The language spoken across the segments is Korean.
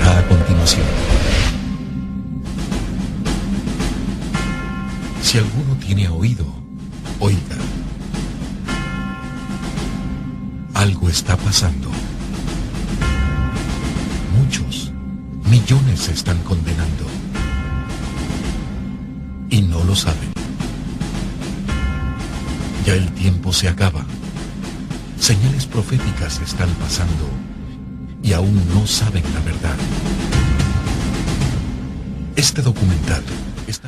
presentará a continuación. Si alguno tiene oído, oiga. Algo está pasando. Muchos, millones se están condenando. Y no lo saben. Ya el tiempo se acaba. Señales proféticas están pasando y aún no saben la verdad. Este documental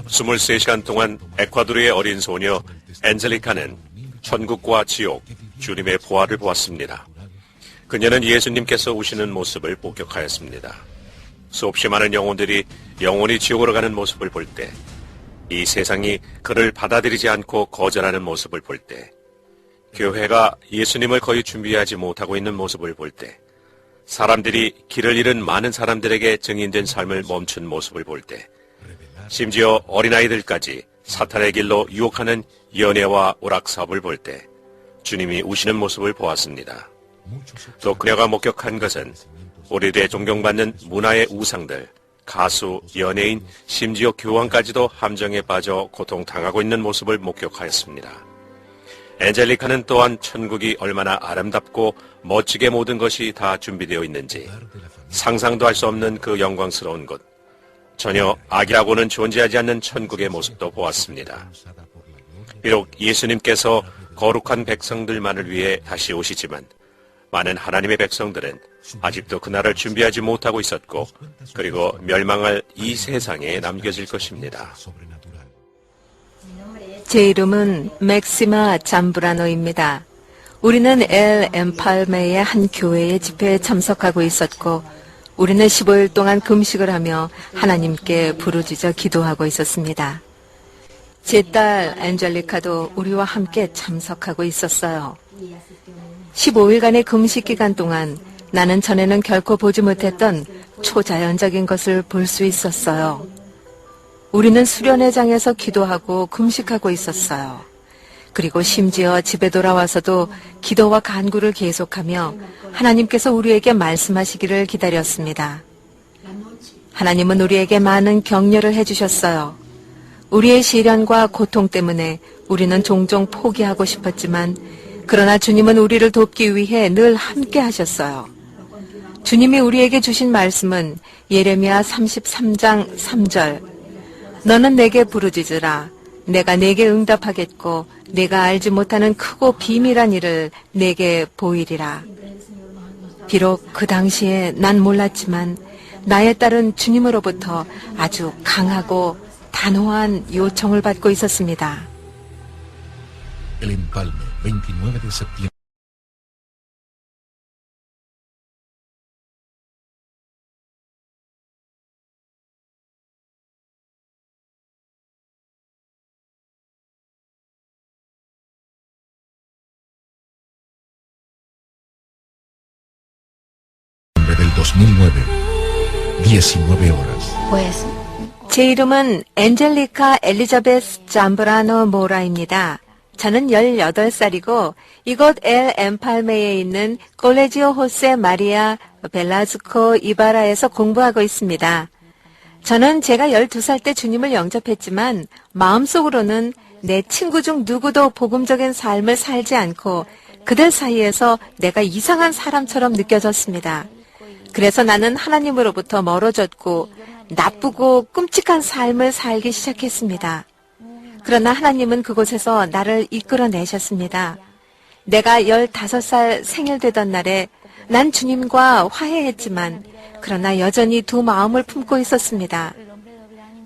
23시간 동안 에콰도르의 어린 소녀 엔젤리카는 천국과 지옥, 주님의 부활을 보았습니다. 그녀는 예수님께서 오시는 모습을 목격하였습니다. 수없이 많은 영혼들이 영원히 지옥으로 가는 모습을 볼 때, 이 세상이 그를 받아들이지 않고 거절하는 모습을 볼 때, 교회가 예수님을 거의 준비하지 못하고 있는 모습을 볼 때, 사람들이 길을 잃은 많은 사람들에게 증인된 삶을 멈춘 모습을 볼 때, 심지어 어린아이들까지 사탄의 길로 유혹하는 연애와 오락사업을 볼 때 주님이 우시는 모습을 보았습니다. 또 그녀가 목격한 것은 우리들의 존경받는 문화의 우상들, 가수, 연예인, 심지어 교황까지도 함정에 빠져 고통당하고 있는 모습을 목격하였습니다. 엔젤리카는 또한 천국이 얼마나 아름답고 멋지게 모든 것이 다 준비되어 있는지 상상도 할 수 없는 그 영광스러운 곳, 전혀 악이라고는 존재하지 않는 천국의 모습도 보았습니다. 비록 예수님께서 거룩한 백성들만을 위해 다시 오시지만 많은 하나님의 백성들은 아직도 그날을 준비하지 못하고 있었고, 그리고 멸망할 이 세상에 남겨질 것입니다. 제 이름은 맥시마 잠브라노입니다. 우리는 엘 엠팔메의 한 교회의 집회에 참석하고 있었고, 우리는 15일 동안 금식을 하며 하나님께 부르짖어 기도하고 있었습니다. 제 딸 엔젤리카도 우리와 함께 참석하고 있었어요. 15일간의 금식 기간 동안 나는 전에는 결코 보지 못했던 초자연적인 것을 볼 수 있었어요. 우리는 수련회장에서 기도하고 금식하고 있었어요. 그리고 심지어 집에 돌아와서도 기도와 간구를 계속하며 하나님께서 우리에게 말씀하시기를 기다렸습니다. 하나님은 우리에게 많은 격려를 해주셨어요. 우리의 시련과 고통 때문에 우리는 종종 포기하고 싶었지만, 그러나 주님은 우리를 돕기 위해 늘 함께 하셨어요. 주님이 우리에게 주신 말씀은 예레미야 33장 3절, 너는 내게 부르짖으라. 내가 내게 응답하겠고 내가 알지 못하는 크고 비밀한 일을 내게 보이리라. 비록 그 당시에 난 몰랐지만 나의 딸은 주님으로부터 아주 강하고 단호한 요청을 받고 있었습니다. El Empalme, 29 de septiembre. Del 2009, 19 horas. 제 이름은 엔젤리카 엘리자베스 잠브라노 모라입니다. 저는 18살이고 이곳 엘 엠팔메에 있는 콜레지오 호세 마리아 벨라스코 이바라에서 공부하고 있습니다. 저는 제가 12살 때 주님을 영접했지만 마음속으로는 내 친구 중 누구도 복음적인 삶을 살지 않고 그들 사이에서 내가 이상한 사람처럼 느껴졌습니다. 그래서 나는 하나님으로부터 멀어졌고 나쁘고 끔찍한 삶을 살기 시작했습니다. 그러나 하나님은 그곳에서 나를 이끌어내셨습니다. 내가 15살 생일 되던 날에 난 주님과 화해했지만 그러나 여전히 두 마음을 품고 있었습니다.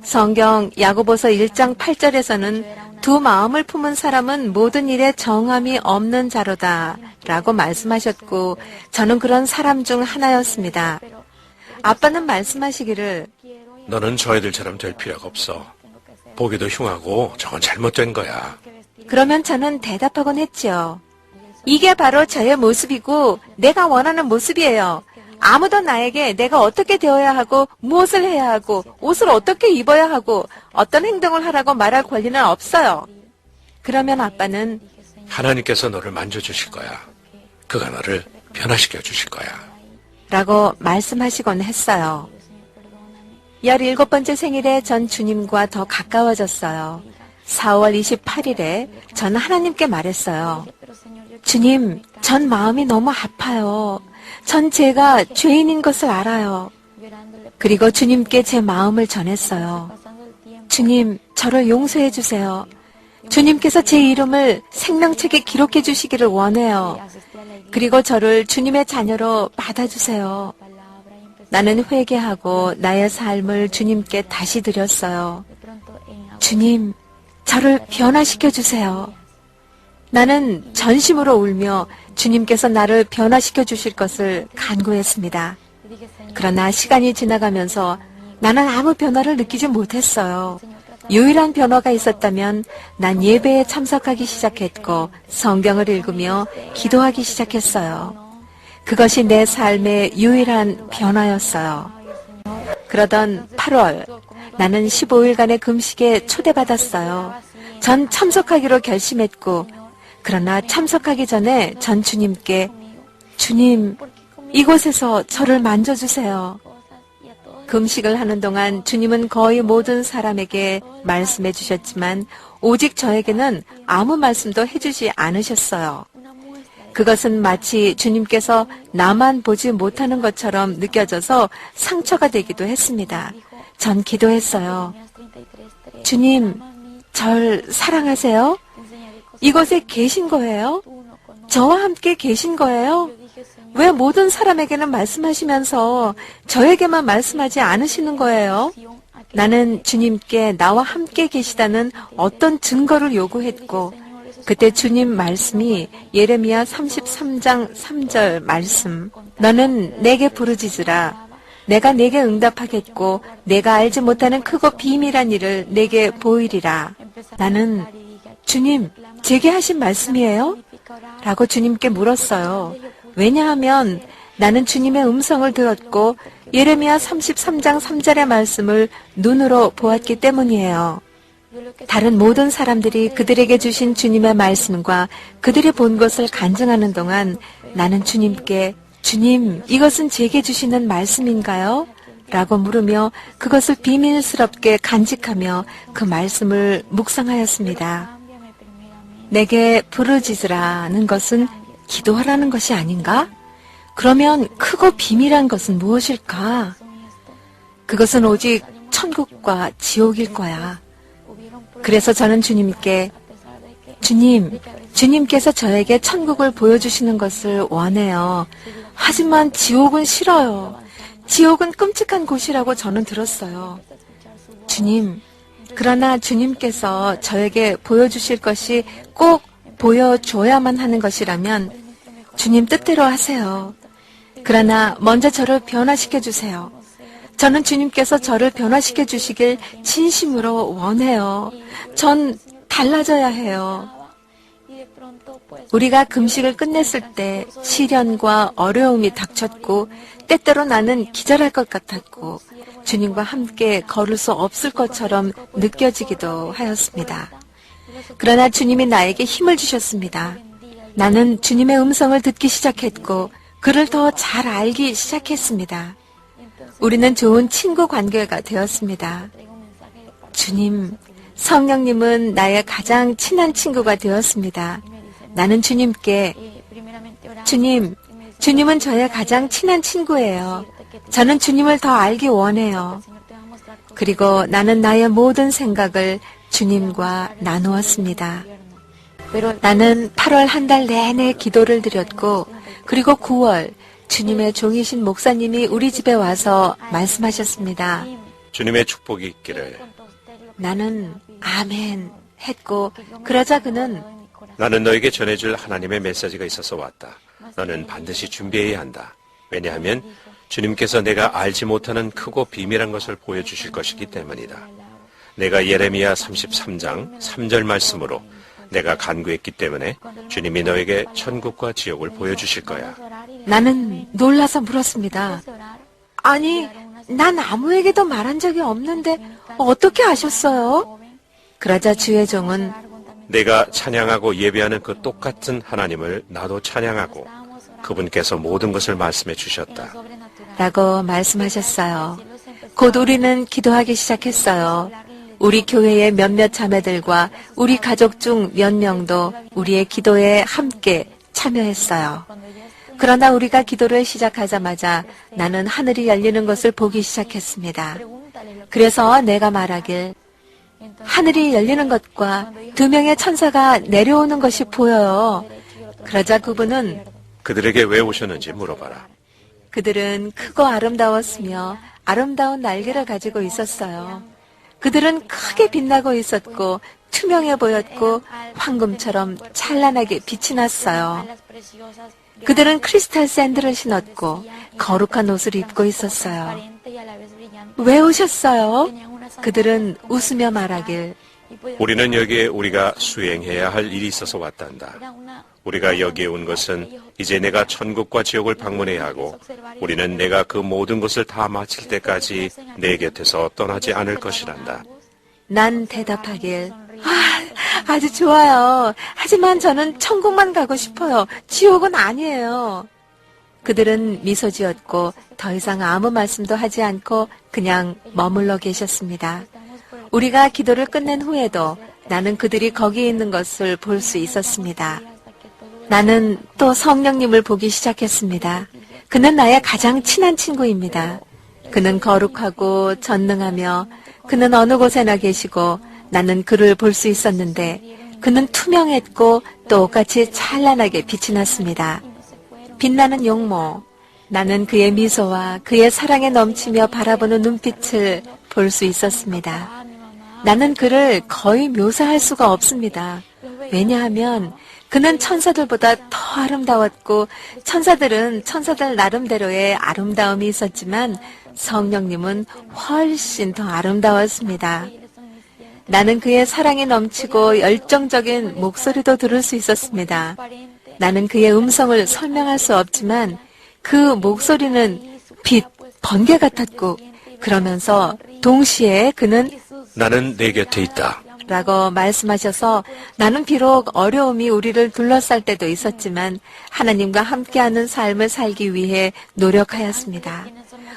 성경 야고보서 1장 8절에서는 두 마음을 품은 사람은 모든 일에 정함이 없는 자로다 라고 말씀하셨고 저는 그런 사람 중 하나였습니다. 아빠는 말씀하시기를 너는 저 애들처럼 될 필요가 없어. 보기도 흉하고 저건 잘못된 거야. 그러면 저는 대답하곤 했죠. 이게 바로 저의 모습이고 내가 원하는 모습이에요. 아무도 나에게 내가 어떻게 되어야 하고 무엇을 해야 하고 옷을 어떻게 입어야 하고 어떤 행동을 하라고 말할 권리는 없어요. 그러면 아빠는 하나님께서 너를 만져주실 거야. 그가 너를 변화시켜 주실 거야. 라고 말씀하시곤 했어요. 17번째 생일에 전 주님과 더 가까워졌어요. 4월 28일에 전 하나님께 말했어요. 주님, 전 마음이 너무 아파요. 전 제가 죄인인 것을 알아요. 그리고 주님께 제 마음을 전했어요. 주님, 저를 용서해 주세요. 주님께서 제 이름을 생명책에 기록해 주시기를 원해요. 그리고 저를 주님의 자녀로 받아주세요. 나는 회개하고 나의 삶을 주님께 다시 드렸어요. 주님, 저를 변화시켜 주세요. 나는 전심으로 울며 주님께서 나를 변화시켜 주실 것을 간구했습니다. 그러나 시간이 지나가면서 나는 아무 변화를 느끼지 못했어요. 유일한 변화가 있었다면 난 예배에 참석하기 시작했고 성경을 읽으며 기도하기 시작했어요. 그것이 내 삶의 유일한 변화였어요. 그러던 8월, 나는 15일간의 금식에 초대받았어요. 전 참석하기로 결심했고, 그러나 참석하기 전에 전 주님께 주님, 이곳에서 저를 만져주세요. 금식을 하는 동안 주님은 거의 모든 사람에게 말씀해 주셨지만 오직 저에게는 아무 말씀도 해주지 않으셨어요. 그것은 마치 주님께서 나만 보지 못하는 것처럼 느껴져서 상처가 되기도 했습니다. 전 기도했어요. 주님, 절 사랑하세요? 이곳에 계신 거예요? 저와 함께 계신 거예요? 왜 모든 사람에게는 말씀하시면서 저에게만 말씀하지 않으시는 거예요? 나는 주님께 나와 함께 계시다는 어떤 증거를 요구했고, 그때 주님 말씀이 예레미야 33장 3절 말씀, 너는 내게 부르짖으라. 내가 내게 응답하겠고 내가 알지 못하는 크고 비밀한 일을 내게 보이리라. 나는 주님, 제게 하신 말씀이에요? 라고 주님께 물었어요. 왜냐하면 나는 주님의 음성을 들었고 예레미야 33장 3절의 말씀을 눈으로 보았기 때문이에요. 다른 모든 사람들이 그들에게 주신 주님의 말씀과 그들이 본 것을 간증하는 동안 나는 주님께 주님, 이것은 제게 주시는 말씀인가요? 라고 물으며 그것을 비밀스럽게 간직하며 그 말씀을 묵상하였습니다. 내게 부르짖으라는 것은 기도하라는 것이 아닌가? 그러면 크고 비밀한 것은 무엇일까? 그것은 오직 천국과 지옥일 거야. 그래서 저는 주님께 주님, 주님께서 저에게 천국을 보여주시는 것을 원해요. 하지만 지옥은 싫어요. 지옥은 끔찍한 곳이라고 저는 들었어요. 주님, 그러나 주님께서 저에게 보여주실 것이 꼭 보여줘야만 하는 것이라면 주님 뜻대로 하세요. 그러나 먼저 저를 변화시켜 주세요. 저는 주님께서 저를 변화시켜 주시길 진심으로 원해요. 전 달라져야 해요. 우리가 금식을 끝냈을 때 시련과 어려움이 닥쳤고 때때로 나는 기절할 것 같았고 주님과 함께 걸을 수 없을 것처럼 느껴지기도 하였습니다. 그러나 주님이 나에게 힘을 주셨습니다. 나는 주님의 음성을 듣기 시작했고 그를 더 잘 알기 시작했습니다. 우리는 좋은 친구 관계가 되었습니다. 주님, 성령님은 나의 가장 친한 친구가 되었습니다. 나는 주님께 주님, 주님은 저의 가장 친한 친구예요. 저는 주님을 더 알기 원해요. 그리고 나는 나의 모든 생각을 주님과 나누었습니다. 나는 8월 한 달 내내 기도를 드렸고 그리고 9월 주님의 종이신 목사님이 우리 집에 와서 말씀하셨습니다. 주님의 축복이 있기를. 나는 아멘 했고 그러자 그는 나는 너에게 전해줄 하나님의 메시지가 있어서 왔다. 너는 반드시 준비해야 한다. 왜냐하면 주님께서 내가 알지 못하는 크고 비밀한 것을 보여주실 것이기 때문이다. 내가 예레미야 33장 3절 말씀으로 내가 간구했기 때문에 주님이 너에게 천국과 지옥을 보여주실 거야. 나는 놀라서 물었습니다. 아니, 난 아무에게도 말한 적이 없는데 어떻게 아셨어요? 그러자 주의 종은 내가 찬양하고 예배하는 그 똑같은 하나님을 나도 찬양하고 그분께서 모든 것을 말씀해 주셨다. 라고 말씀하셨어요. 곧 우리는 기도하기 시작했어요. 우리 교회의 몇몇 자매들과 우리 가족 중 몇 명도 우리의 기도에 함께 참여했어요. 그러나 우리가 기도를 시작하자마자 나는 하늘이 열리는 것을 보기 시작했습니다. 그래서 내가 말하길, 하늘이 열리는 것과 2명의 천사가 내려오는 것이 보여요. 그러자 그분은 그들에게 왜 오셨는지 물어봐라. 그들은 크고 아름다웠으며 아름다운 날개를 가지고 있었어요. 그들은 크게 빛나고 있었고 투명해 보였고 황금처럼 찬란하게 빛이 났어요. 그들은 크리스탈 샌들을 신었고 거룩한 옷을 입고 있었어요. 왜 오셨어요? 그들은 웃으며 말하길, 우리는 여기에 우리가 수행해야 할 일이 있어서 왔단다. 우리가 여기에 온 것은 이제 내가 천국과 지옥을 방문해야 하고 우리는 내가 그 모든 것을 다 마칠 때까지 내 곁에서 떠나지 않을 것이란다. 난 대답하길, 아주 좋아요. 하지만 저는 천국만 가고 싶어요. 지옥은 아니에요. 그들은 미소 지었고 더 이상 아무 말씀도 하지 않고 그냥 머물러 계셨습니다. 우리가 기도를 끝낸 후에도 나는 그들이 거기 있는 것을 볼 수 있었습니다. 나는 또 성령님을 보기 시작했습니다. 그는 나의 가장 친한 친구입니다. 그는 거룩하고 전능하며 그는 어느 곳에나 계시고 나는 그를 볼 수 있었는데 그는 투명했고 똑같이 찬란하게 빛이 났습니다. 빛나는 용모, 나는 그의 미소와 그의 사랑에 넘치며 바라보는 눈빛을 볼 수 있었습니다. 나는 그를 거의 묘사할 수가 없습니다. 왜냐하면 그는 천사들보다 더 아름다웠고 천사들은 천사들 나름대로의 아름다움이 있었지만 성령님은 훨씬 더 아름다웠습니다. 나는 그의 사랑이 넘치고 열정적인 목소리도 들을 수 있었습니다. 나는 그의 음성을 설명할 수 없지만 그 목소리는 빛, 번개 같았고 그러면서 동시에 그는 나는 내 곁에 있다. 라고 말씀하셔서 나는 비록 어려움이 우리를 둘러쌀 때도 있었지만 하나님과 함께하는 삶을 살기 위해 노력하였습니다.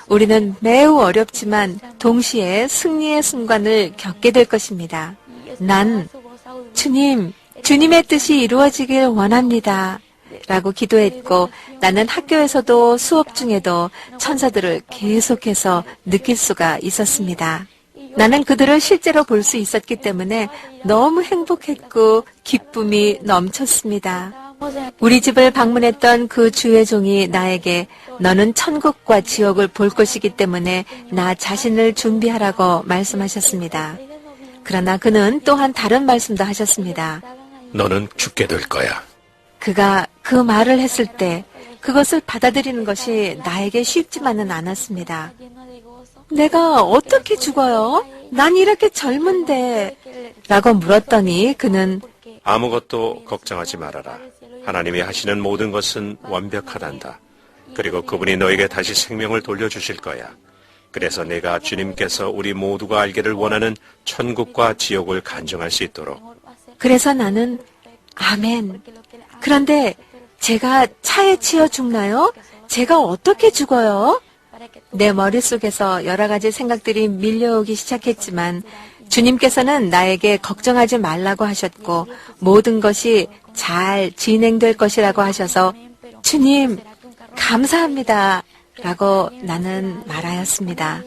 우리는 매우 어렵지만 동시에 승리의 순간을 겪게 될 것입니다. 난 주님의 뜻이 이루어지길 원합니다. 라고 기도했고 나는 학교에서도 수업 중에도 천사들을 계속해서 느낄 수가 있었습니다. 나는 그들을 실제로 볼 수 있었기 때문에 너무 행복했고 기쁨이 넘쳤습니다. 우리 집을 방문했던 그 주의 종이 나에게 너는 천국과 지옥을 볼 것이기 때문에 나 자신을 준비하라고 말씀하셨습니다. 그러나 그는 또한 다른 말씀도 하셨습니다. 너는 죽게 될 거야. 그가 그 말을 했을 때 그것을 받아들이는 것이 나에게 쉽지만은 않았습니다. 내가 어떻게 죽어요? 난 이렇게 젊은데 라고 물었더니 그는 아무것도 걱정하지 말아라. 하나님이 하시는 모든 것은 완벽하단다. 그리고 그분이 너에게 다시 생명을 돌려주실 거야. 그래서 내가 주님께서 우리 모두가 알기를 원하는 천국과 지옥을 간증할 수 있도록. 그래서 나는 아멘. 그런데 제가 차에 치여 죽나요? 제가 어떻게 죽어요? 내 머릿속에서 여러 가지 생각들이 밀려오기 시작했지만 주님께서는 나에게 걱정하지 말라고 하셨고 모든 것이 잘 진행될 것이라고 하셔서 주님 감사합니다 라고 나는 말하였습니다.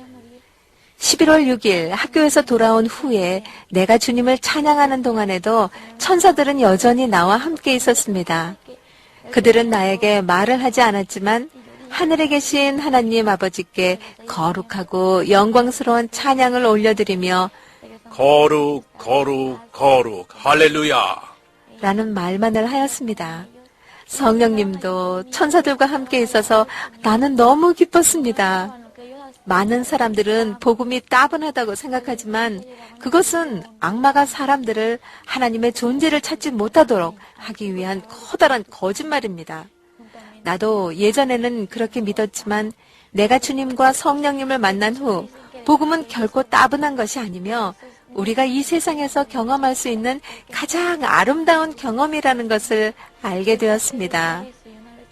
11월 6일 학교에서 돌아온 후에 내가 주님을 찬양하는 동안에도 천사들은 여전히 나와 함께 있었습니다. 그들은 나에게 말을 하지 않았지만 하늘에 계신 하나님 아버지께 거룩하고 영광스러운 찬양을 올려드리며 거룩, 거룩, 거룩, 할렐루야! 라는 말만을 하였습니다. 성령님도 천사들과 함께 있어서 나는 너무 기뻤습니다. 많은 사람들은 복음이 따분하다고 생각하지만 그것은 악마가 사람들을 하나님의 존재를 찾지 못하도록 하기 위한 커다란 거짓말입니다. 나도 예전에는 그렇게 믿었지만 내가 주님과 성령님을 만난 후 복음은 결코 따분한 것이 아니며 우리가 이 세상에서 경험할 수 있는 가장 아름다운 경험이라는 것을 알게 되었습니다.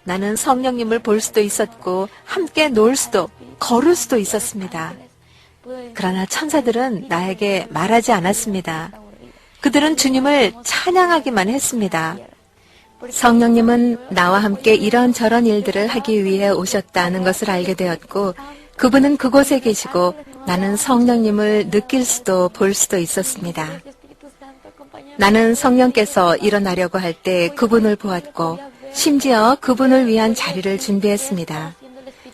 나는 성령님을 볼 수도 있었고 함께 놀 수도 걸을 수도 있었습니다. 그러나 천사들은 나에게 말하지 않았습니다. 그들은 주님을 찬양하기만 했습니다. 성령님은 나와 함께 이런저런 일들을 하기 위해 오셨다는 것을 알게 되었고, 그분은 그곳에 계시고 나는 성령님을 느낄 수도 볼 수도 있었습니다. 나는 성령께서 일어나려고 할 때 그분을 보았고, 심지어 그분을 위한 자리를 준비했습니다.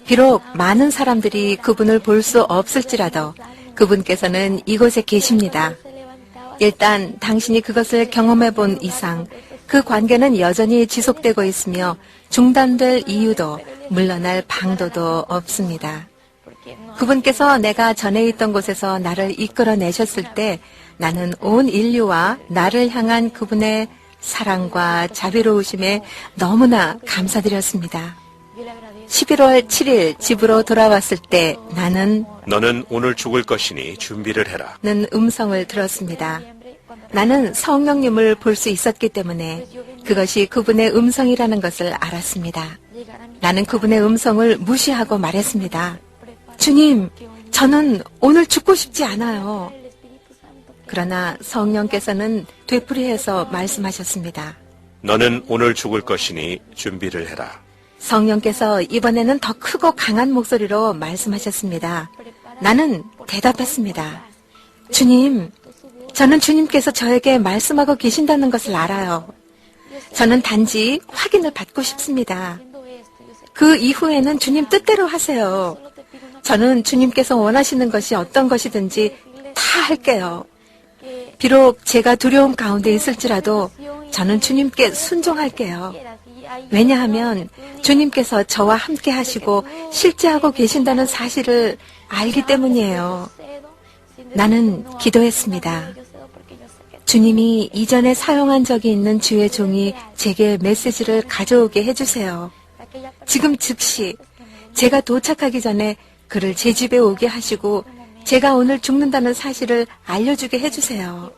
비록 많은 사람들이 그분을 볼 수 없을지라도 그분께서는 이곳에 계십니다. 일단 당신이 그것을 경험해 본 이상 그 관계는 여전히 지속되고 있으며 중단될 이유도 물러날 방도도 없습니다. 그분께서 내가 전에 있던 곳에서 나를 이끌어내셨을 때 나는 온 인류와 나를 향한 그분의 사랑과 자비로우심에 너무나 감사드렸습니다. 11월 7일 집으로 돌아왔을 때 나는 너는 오늘 죽을 것이니 준비를 해라. 는 음성을 들었습니다. 나는 성령님을 볼 수 있었기 때문에 그것이 그분의 음성이라는 것을 알았습니다. 나는 그분의 음성을 무시하고 말했습니다. 주님, 저는 오늘 죽고 싶지 않아요. 그러나 성령께서는 되풀이해서 말씀하셨습니다. 너는 오늘 죽을 것이니 준비를 해라. 성령께서 이번에는 더 크고 강한 목소리로 말씀하셨습니다. 나는 대답했습니다. 주님, 저는 주님께서 저에게 말씀하고 계신다는 것을 알아요. 저는 단지 확인을 받고 싶습니다. 그 이후에는 주님 뜻대로 하세요. 저는 주님께서 원하시는 것이 어떤 것이든지 다 할게요. 비록 제가 두려움 가운데 있을지라도 저는 주님께 순종할게요. 왜냐하면 주님께서 저와 함께 하시고 실제하고 계신다는 사실을 알기 때문이에요. 나는 기도했습니다. 주님이 이전에 사용한 적이 있는 주의 종이 제게 메시지를 가져오게 해주세요. 지금 즉시 제가 도착하기 전에 그를 제 집에 오게 하시고 제가 오늘 죽는다는 사실을 알려주게 해주세요.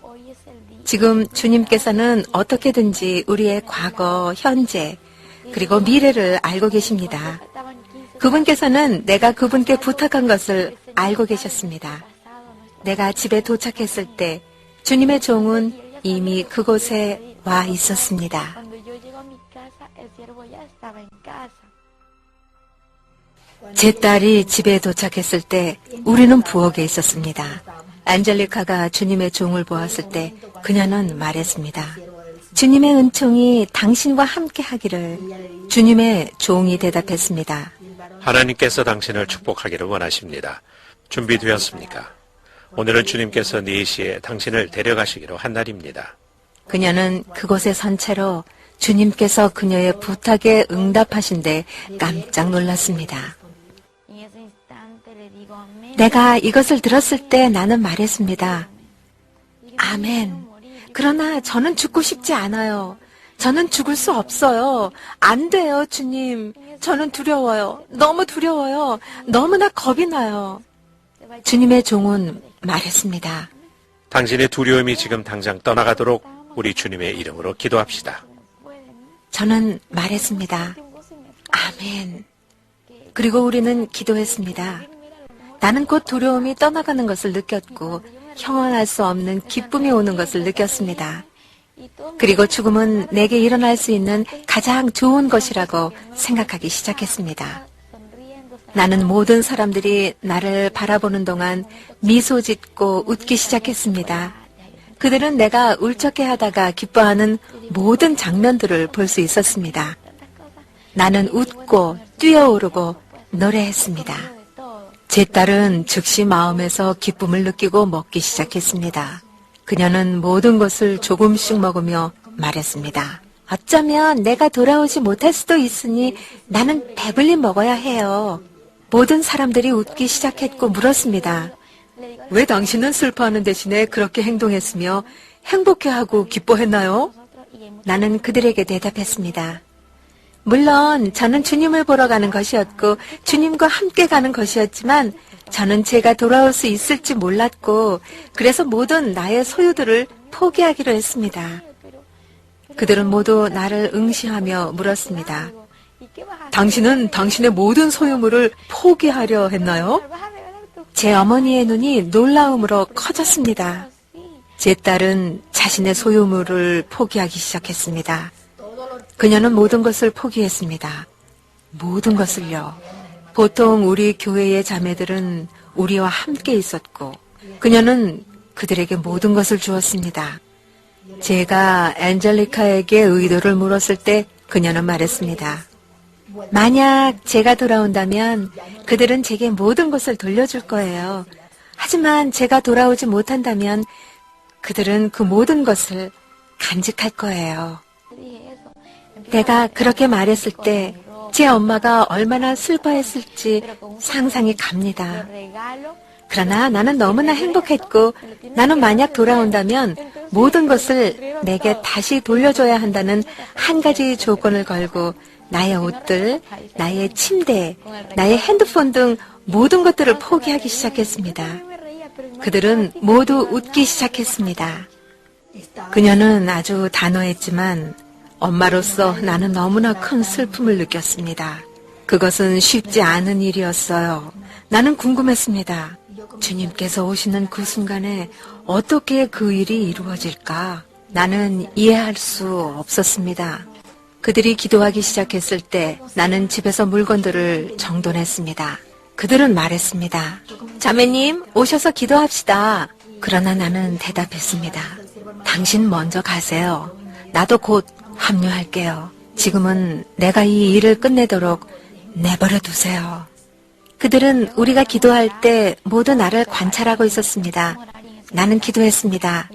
지금 주님께서는 어떻게든지 우리의 과거, 현재, 그리고 미래를 알고 계십니다. 그분께서는 내가 그분께 부탁한 것을 알고 계셨습니다. 내가 집에 도착했을 때 주님의 종은 이미 그곳에 와 있었습니다. 제 딸이 집에 도착했을 때 우리는 부엌에 있었습니다. 안젤리카가 주님의 종을 보았을 때 그녀는 말했습니다. 주님의 은총이 당신과 함께 하기를. 주님의 종이 대답했습니다. 하나님께서 당신을 축복하기를 원하십니다. 준비되었습니까? 오늘은 주님께서 4시에 당신을 데려가시기로 한 날입니다. 그녀는 그곳에 선 채로 주님께서 그녀의 부탁에 응답하신데 깜짝 놀랐습니다. 내가 이것을 들었을 때 나는 말했습니다. 아멘. 그러나 저는 죽고 싶지 않아요. 저는 죽을 수 없어요. 안 돼요, 주님. 저는 두려워요. 너무 두려워요. 너무나 겁이 나요. 주님의 종은 말했습니다. 당신의 두려움이 지금 당장 떠나가도록 우리 주님의 이름으로 기도합시다. 저는 말했습니다. 아멘. 그리고 우리는 기도했습니다. 나는 곧 두려움이 떠나가는 것을 느꼈고 형언할 수 없는 기쁨이 오는 것을 느꼈습니다. 그리고 죽음은 내게 일어날 수 있는 가장 좋은 것이라고 생각하기 시작했습니다. 나는 모든 사람들이 나를 바라보는 동안 미소 짓고 웃기 시작했습니다. 그들은 내가 울적해하다가 기뻐하는 모든 장면들을 볼 수 있었습니다. 나는 웃고 뛰어오르고 노래했습니다. 제 딸은 즉시 마음에서 기쁨을 느끼고 먹기 시작했습니다. 그녀는 모든 것을 조금씩 먹으며 말했습니다. 어쩌면 내가 돌아오지 못할 수도 있으니 나는 배불리 먹어야 해요. 모든 사람들이 웃기 시작했고 물었습니다. 왜 당신은 슬퍼하는 대신에 그렇게 행동했으며 행복해하고 기뻐했나요? 나는 그들에게 대답했습니다. 물론 저는 주님을 보러 가는 것이었고 주님과 함께 가는 것이었지만 저는 제가 돌아올 수 있을지 몰랐고 그래서 모든 나의 소유들을 포기하기로 했습니다. 그들은 모두 나를 응시하며 물었습니다. 당신은 당신의 모든 소유물을 포기하려 했나요? 제 어머니의 눈이 놀라움으로 커졌습니다. 제 딸은 자신의 소유물을 포기하기 시작했습니다. 그녀는 모든 것을 포기했습니다. 모든 것을요. 보통 우리 교회의 자매들은 우리와 함께 있었고 그녀는 그들에게 모든 것을 주었습니다. 제가 엔젤리카에게 의도를 물었을 때 그녀는 말했습니다. 만약 제가 돌아온다면 그들은 제게 모든 것을 돌려줄 거예요. 하지만 제가 돌아오지 못한다면 그들은 그 모든 것을 간직할 거예요. 내가 그렇게 말했을 때 제 엄마가 얼마나 슬퍼했을지 상상이 갑니다. 그러나 나는 너무나 행복했고 나는 만약 돌아온다면 모든 것을 내게 다시 돌려줘야 한다는 한 가지 조건을 걸고 나의 옷들, 나의 침대, 나의 핸드폰 등 모든 것들을 포기하기 시작했습니다. 그들은 모두 웃기 시작했습니다. 그녀는 아주 단호했지만 엄마로서 나는 너무나 큰 슬픔을 느꼈습니다. 그것은 쉽지 않은 일이었어요. 나는 궁금했습니다. 주님께서 오시는 그 순간에 어떻게 그 일이 이루어질까? 나는 이해할 수 없었습니다. 그들이 기도하기 시작했을 때 나는 집에서 물건들을 정돈했습니다. 그들은 말했습니다. 자매님, 오셔서 기도합시다. 그러나 나는 대답했습니다. 당신 먼저 가세요. 나도 곧 합류할게요. 지금은 내가 이 일을 끝내도록 내버려 두세요. 그들은 우리가 기도할 때 모두 나를 관찰하고 있었습니다. 나는 기도했습니다.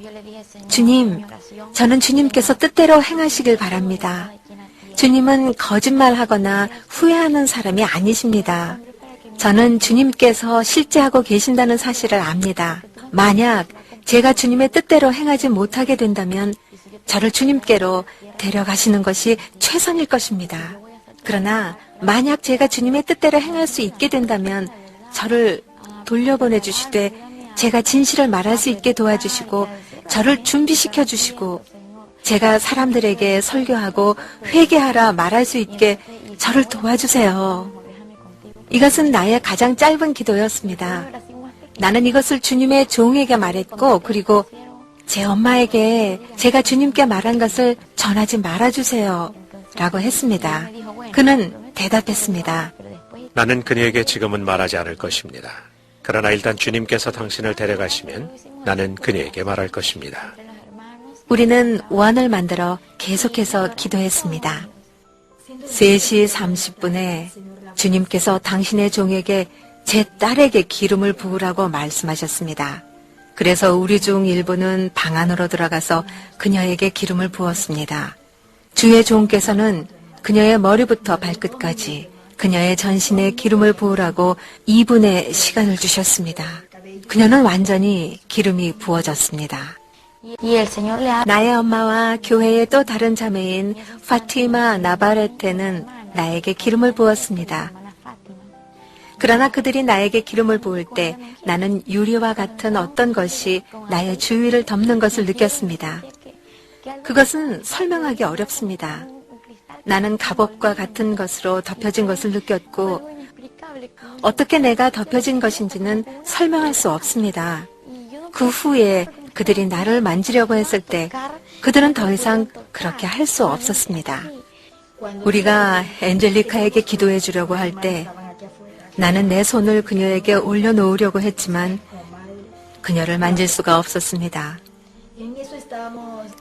주님, 저는 주님께서 뜻대로 행하시길 바랍니다. 주님은 거짓말하거나 후회하는 사람이 아니십니다. 저는 주님께서 실제하고 계신다는 사실을 압니다. 만약 제가 주님의 뜻대로 행하지 못하게 된다면 저를 주님께로 데려가시는 것이 최선일 것입니다. 그러나 만약 제가 주님의 뜻대로 행할 수 있게 된다면 저를 돌려보내 주시되 제가 진실을 말할 수 있게 도와주시고 저를 준비시켜 주시고 제가 사람들에게 설교하고 회개하라 말할 수 있게 저를 도와주세요. 이것은 나의 가장 짧은 기도였습니다. 나는 이것을 주님의 종에게 말했고 그리고 제 엄마에게 제가 주님께 말한 것을 전하지 말아주세요 라고 했습니다. 그는 대답했습니다. 나는 그녀에게 지금은 말하지 않을 것입니다. 그러나 일단 주님께서 당신을 데려가시면 나는 그녀에게 말할 것입니다. 우리는 원을 만들어 계속해서 기도했습니다. 3시 30분에 주님께서 당신의 종에게 제 딸에게 기름을 부으라고 말씀하셨습니다. 그래서 우리 중 일부는 방 안으로 들어가서 그녀에게 기름을 부었습니다. 주의 종께서는 그녀의 머리부터 발끝까지 그녀의 전신에 기름을 부으라고 2분의 시간을 주셨습니다. 그녀는 완전히 기름이 부어졌습니다. 나의 엄마와 교회의 또 다른 자매인 파티마 나바레테는 나에게 기름을 부었습니다. 그러나 그들이 나에게 기름을 부을 때 나는 유리와 같은 어떤 것이 나의 주위를 덮는 것을 느꼈습니다. 그것은 설명하기 어렵습니다. 나는 갑옷과 같은 것으로 덮여진 것을 느꼈고 어떻게 내가 덮여진 것인지는 설명할 수 없습니다. 그 후에 그들이 나를 만지려고 했을 때 그들은 더 이상 그렇게 할 수 없었습니다. 우리가 엔젤리카에게 기도해 주려고 할 때 나는 내 손을 그녀에게 올려놓으려고 했지만 그녀를 만질 수가 없었습니다.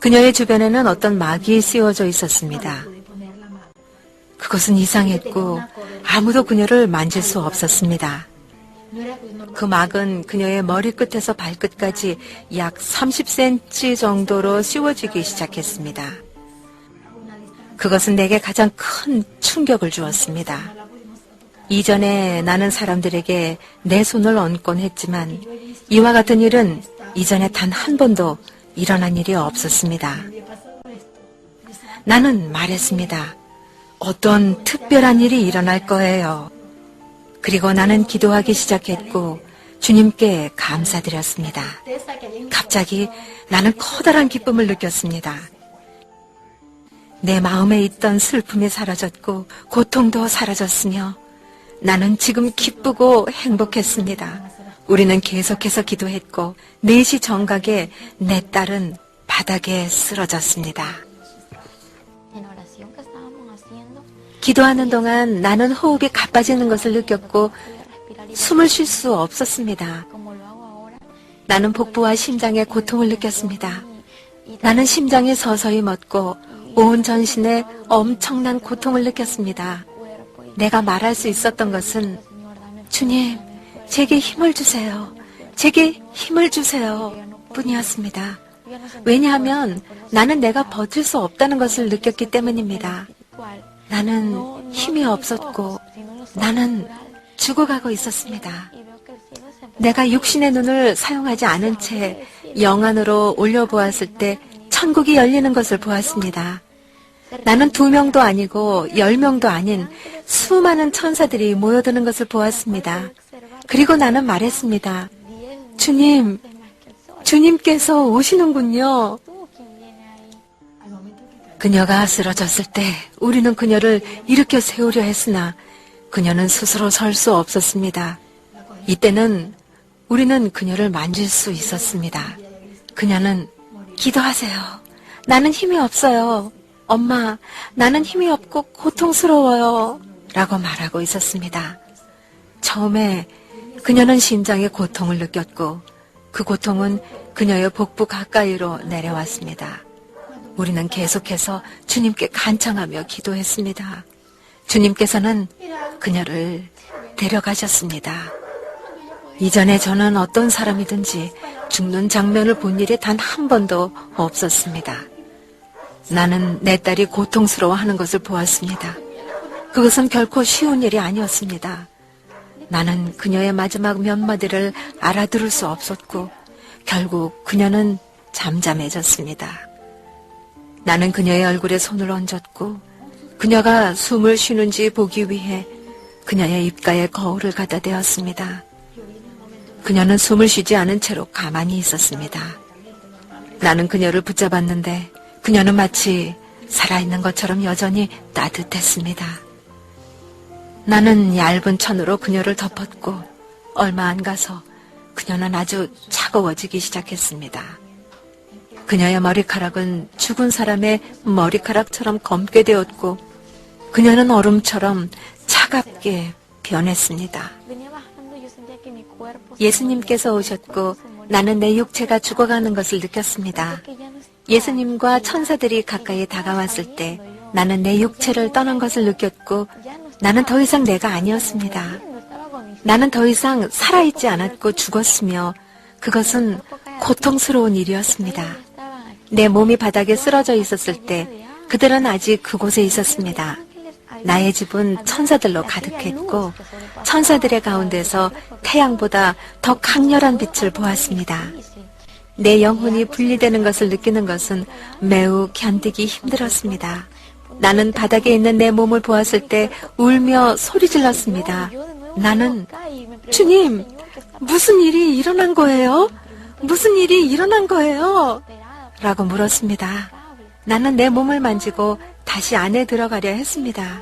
그녀의 주변에는 어떤 막이 씌워져 있었습니다. 그것은 이상했고 아무도 그녀를 만질 수 없었습니다. 그 막은 그녀의 머리끝에서 발끝까지 약 30cm 정도로 씌워지기 시작했습니다. 그것은 내게 가장 큰 충격을 주었습니다. 이전에 나는 사람들에게 내 손을 얹곤 했지만 이와 같은 일은 이전에 단 한 번도 일어난 일이 없었습니다. 나는 말했습니다. 어떤 특별한 일이 일어날 거예요. 그리고 나는 기도하기 시작했고 주님께 감사드렸습니다. 갑자기 나는 커다란 기쁨을 느꼈습니다. 내 마음에 있던 슬픔이 사라졌고 고통도 사라졌으며 나는 지금 기쁘고 행복했습니다. 우리는 계속해서 기도했고 4시 정각에 내 딸은 바닥에 쓰러졌습니다. 기도하는 동안 나는 호흡이 가빠지는 것을 느꼈고 숨을 쉴 수 없었습니다. 나는 복부와 심장에 고통을 느꼈습니다. 나는 심장이 서서히 멎고 온 전신에 엄청난 고통을 느꼈습니다. 내가 말할 수 있었던 것은 주님, 제게 힘을 주세요. 제게 힘을 주세요. 뿐이었습니다. 왜냐하면 나는 내가 버틸 수 없다는 것을 느꼈기 때문입니다. 나는 힘이 없었고 나는 죽어가고 있었습니다. 내가 육신의 눈을 사용하지 않은 채 영안으로 올려보았을 때 천국이 열리는 것을 보았습니다. 나는 2명도 아니고 10명도 아닌 수많은 천사들이 모여드는 것을 보았습니다. 그리고 나는 말했습니다. 주님, 주님께서 오시는군요. 그녀가 쓰러졌을 때 우리는 그녀를 일으켜 세우려 했으나 그녀는 스스로 설 수 없었습니다. 이때는 우리는 그녀를 만질 수 있었습니다. 그녀는 기도하세요. 나는 힘이 없어요. 엄마, 나는 힘이 없고 고통스러워요. 라고 말하고 있었습니다. 처음에 그녀는 심장의 고통을 느꼈고 그 고통은 그녀의 복부 가까이로 내려왔습니다. 우리는 계속해서 주님께 간청하며 기도했습니다. 주님께서는 그녀를 데려가셨습니다. 이전에 저는 어떤 사람이든지 죽는 장면을 본 일이 단 한 번도 없었습니다. 나는 내 딸이 고통스러워하는 것을 보았습니다. 그것은 결코 쉬운 일이 아니었습니다. 나는 그녀의 마지막 몇 마디를 알아들을 수 없었고 결국 그녀는 잠잠해졌습니다. 나는 그녀의 얼굴에 손을 얹었고 그녀가 숨을 쉬는지 보기 위해 그녀의 입가에 거울을 갖다 대었습니다. 그녀는 숨을 쉬지 않은 채로 가만히 있었습니다. 나는 그녀를 붙잡았는데 그녀는 마치 살아있는 것처럼 여전히 따뜻했습니다. 나는 얇은 천으로 그녀를 덮었고 얼마 안 가서 그녀는 아주 차가워지기 시작했습니다. 그녀의 머리카락은 죽은 사람의 머리카락처럼 검게 되었고 그녀는 얼음처럼 차갑게 변했습니다. 예수님께서 오셨고 나는 내 육체가 죽어가는 것을 느꼈습니다. 예수님과 천사들이 가까이 다가왔을 때 나는 내 육체를 떠난 것을 느꼈고 나는 더 이상 내가 아니었습니다. 나는 더 이상 살아있지 않았고 죽었으며 그것은 고통스러운 일이었습니다. 내 몸이 바닥에 쓰러져 있었을 때 그들은 아직 그곳에 있었습니다. 나의 집은 천사들로 가득했고 천사들의 가운데서 태양보다 더 강렬한 빛을 보았습니다. 내 영혼이 분리되는 것을 느끼는 것은 매우 견디기 힘들었습니다. 나는 바닥에 있는 내 몸을 보았을 때 울며 소리질렀습니다. 나는 주님, 무슨 일이 일어난 거예요? 무슨 일이 일어난 거예요? 라고 물었습니다. 나는 내 몸을 만지고 다시 안에 들어가려 했습니다.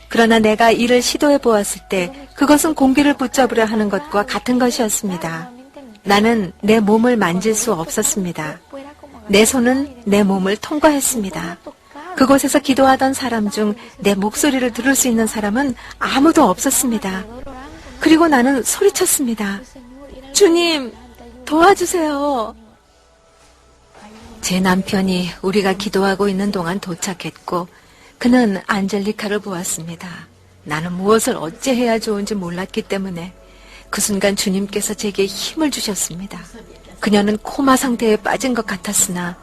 그러나 내가 이를 시도해 보았을 때 그것은 공기를 붙잡으려 하는 것과 같은 것이었습니다. 나는 내 몸을 만질 수 없었습니다. 내 손은 내 몸을 통과했습니다. 그곳에서 기도하던 사람 중 내 목소리를 들을 수 있는 사람은 아무도 없었습니다. 그리고 나는 소리쳤습니다. 주님, 도와주세요. 제 남편이 우리가 기도하고 있는 동안 도착했고 그는 안젤리카를 보았습니다. 나는 무엇을 어찌해야 좋은지 몰랐기 때문에 그 순간 주님께서 제게 힘을 주셨습니다. 그녀는 코마 상태에 빠진 것 같았으나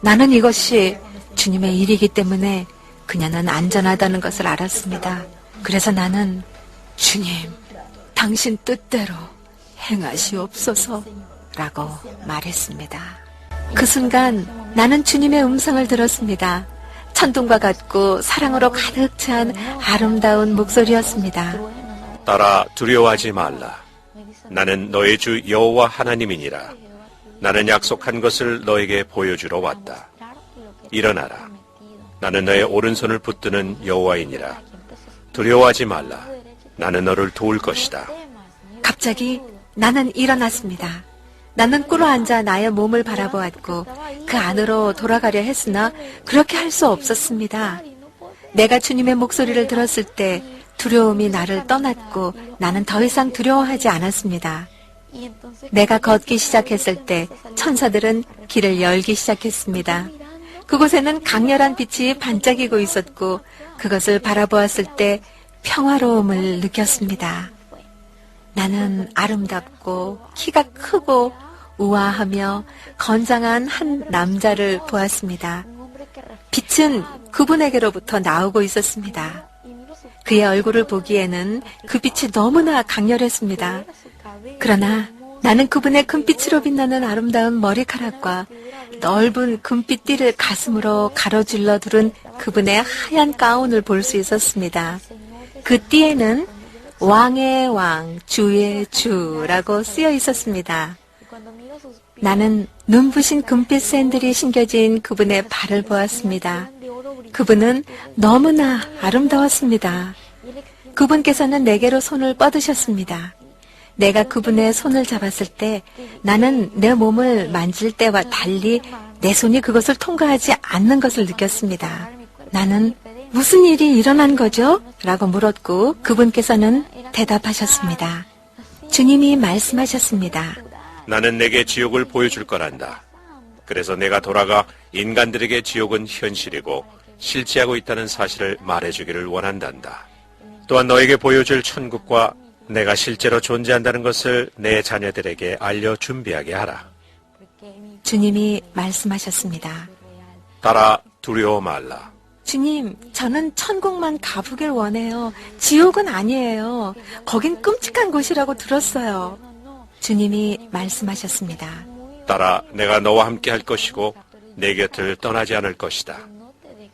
나는 이것이 주님의 일이기 때문에 그녀는 안전하다는 것을 알았습니다. 그래서 나는 주님, 당신 뜻대로 행하시옵소서 라고 말했습니다. 그 순간 나는 주님의 음성을 들었습니다. 천둥과 같고 사랑으로 가득 찬 아름다운 목소리였습니다. 딸아, 두려워하지 말라. 나는 너의 주 여호와 하나님이니라. 나는 약속한 것을 너에게 보여주러 왔다. 일어나라. 나는 너의 오른손을 붙드는 여호와이니라. 두려워하지 말라. 나는 너를 도울 것이다. 갑자기 나는 일어났습니다. 나는 꿇어앉아 나의 몸을 바라보았고 그 안으로 돌아가려 했으나 그렇게 할 수 없었습니다. 내가 주님의 목소리를 들었을 때 두려움이 나를 떠났고 나는 더 이상 두려워하지 않았습니다. 내가 걷기 시작했을 때 천사들은 길을 열기 시작했습니다. 그곳에는 강렬한 빛이 반짝이고 있었고 그것을 바라보았을 때 평화로움을 느꼈습니다. 나는 아름답고 키가 크고 우아하며 건장한 한 남자를 보았습니다. 빛은 그분에게로부터 나오고 있었습니다. 그의 얼굴을 보기에는 그 빛이 너무나 강렬했습니다. 그러나 나는 그분의 금빛으로 빛나는 아름다운 머리카락과 넓은 금빛 띠를 가슴으로 가로질러 두른 그분의 하얀 가운을 볼 수 있었습니다. 그 띠에는 왕의 왕, 주의 주라고 쓰여 있었습니다. 나는 눈부신 금빛 샌들이 신겨진 그분의 발을 보았습니다. 그분은 너무나 아름다웠습니다. 그분께서는 내게로 손을 뻗으셨습니다. 내가 그분의 손을 잡았을 때 나는 내 몸을 만질 때와 달리 내 손이 그것을 통과하지 않는 것을 느꼈습니다. 나는 무슨 일이 일어난 거죠? 라고 물었고 그분께서는 대답하셨습니다. 주님이 말씀하셨습니다. 나는 내게 지옥을 보여줄 거란다. 그래서 내가 돌아가 인간들에게 지옥은 현실이고 실제하고 있다는 사실을 말해주기를 원한단다. 또한 너에게 보여줄 천국과 내가 실제로 존재한다는 것을 내 자녀들에게 알려 준비하게 하라. 주님이 말씀하셨습니다. 따라 두려워 말라. 주님, 저는 천국만 가보길 원해요. 지옥은 아니에요. 거긴 끔찍한 곳이라고 들었어요. 주님이 말씀하셨습니다. 따라 내가 너와 함께 할 것이고 내 곁을 떠나지 않을 것이다.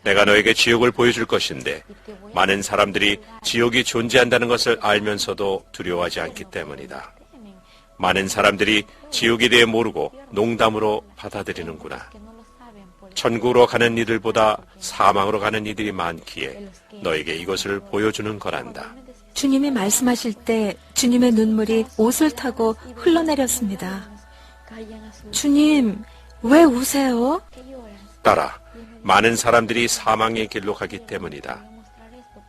내가 너에게 지옥을 보여줄 것인데 많은 사람들이 지옥이 존재한다는 것을 알면서도 두려워하지 않기 때문이다. 많은 사람들이 지옥에 대해 모르고 농담으로 받아들이는구나. 천국으로 가는 이들보다 사망으로 가는 이들이 많기에 너에게 이것을 보여주는 거란다. 주님이 말씀하실 때 주님의 눈물이 옷을 타고 흘러내렸습니다. 주님, 왜 우세요? 따라 많은 사람들이 사망의 길로 가기 때문이다.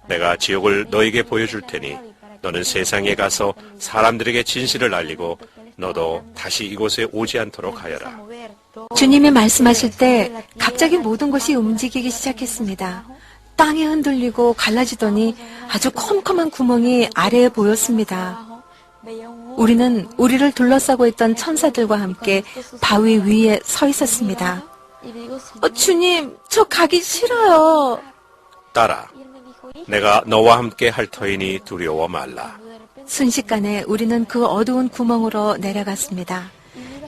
내가 지옥을 너에게 보여줄 테니 너는 세상에 가서 사람들에게 진실을 알리고 너도 다시 이곳에 오지 않도록 하여라. 주님이 말씀하실 때 갑자기 모든 것이 움직이기 시작했습니다. 땅이 흔들리고 갈라지더니 아주 컴컴한 구멍이 아래에 보였습니다. 우리는 우리를 둘러싸고 있던 천사들과 함께 바위 위에 서 있었습니다. 주님, 저 가기 싫어요. 따라 내가 너와 함께 할 터이니 두려워 말라. 순식간에 우리는 그 어두운 구멍으로 내려갔습니다.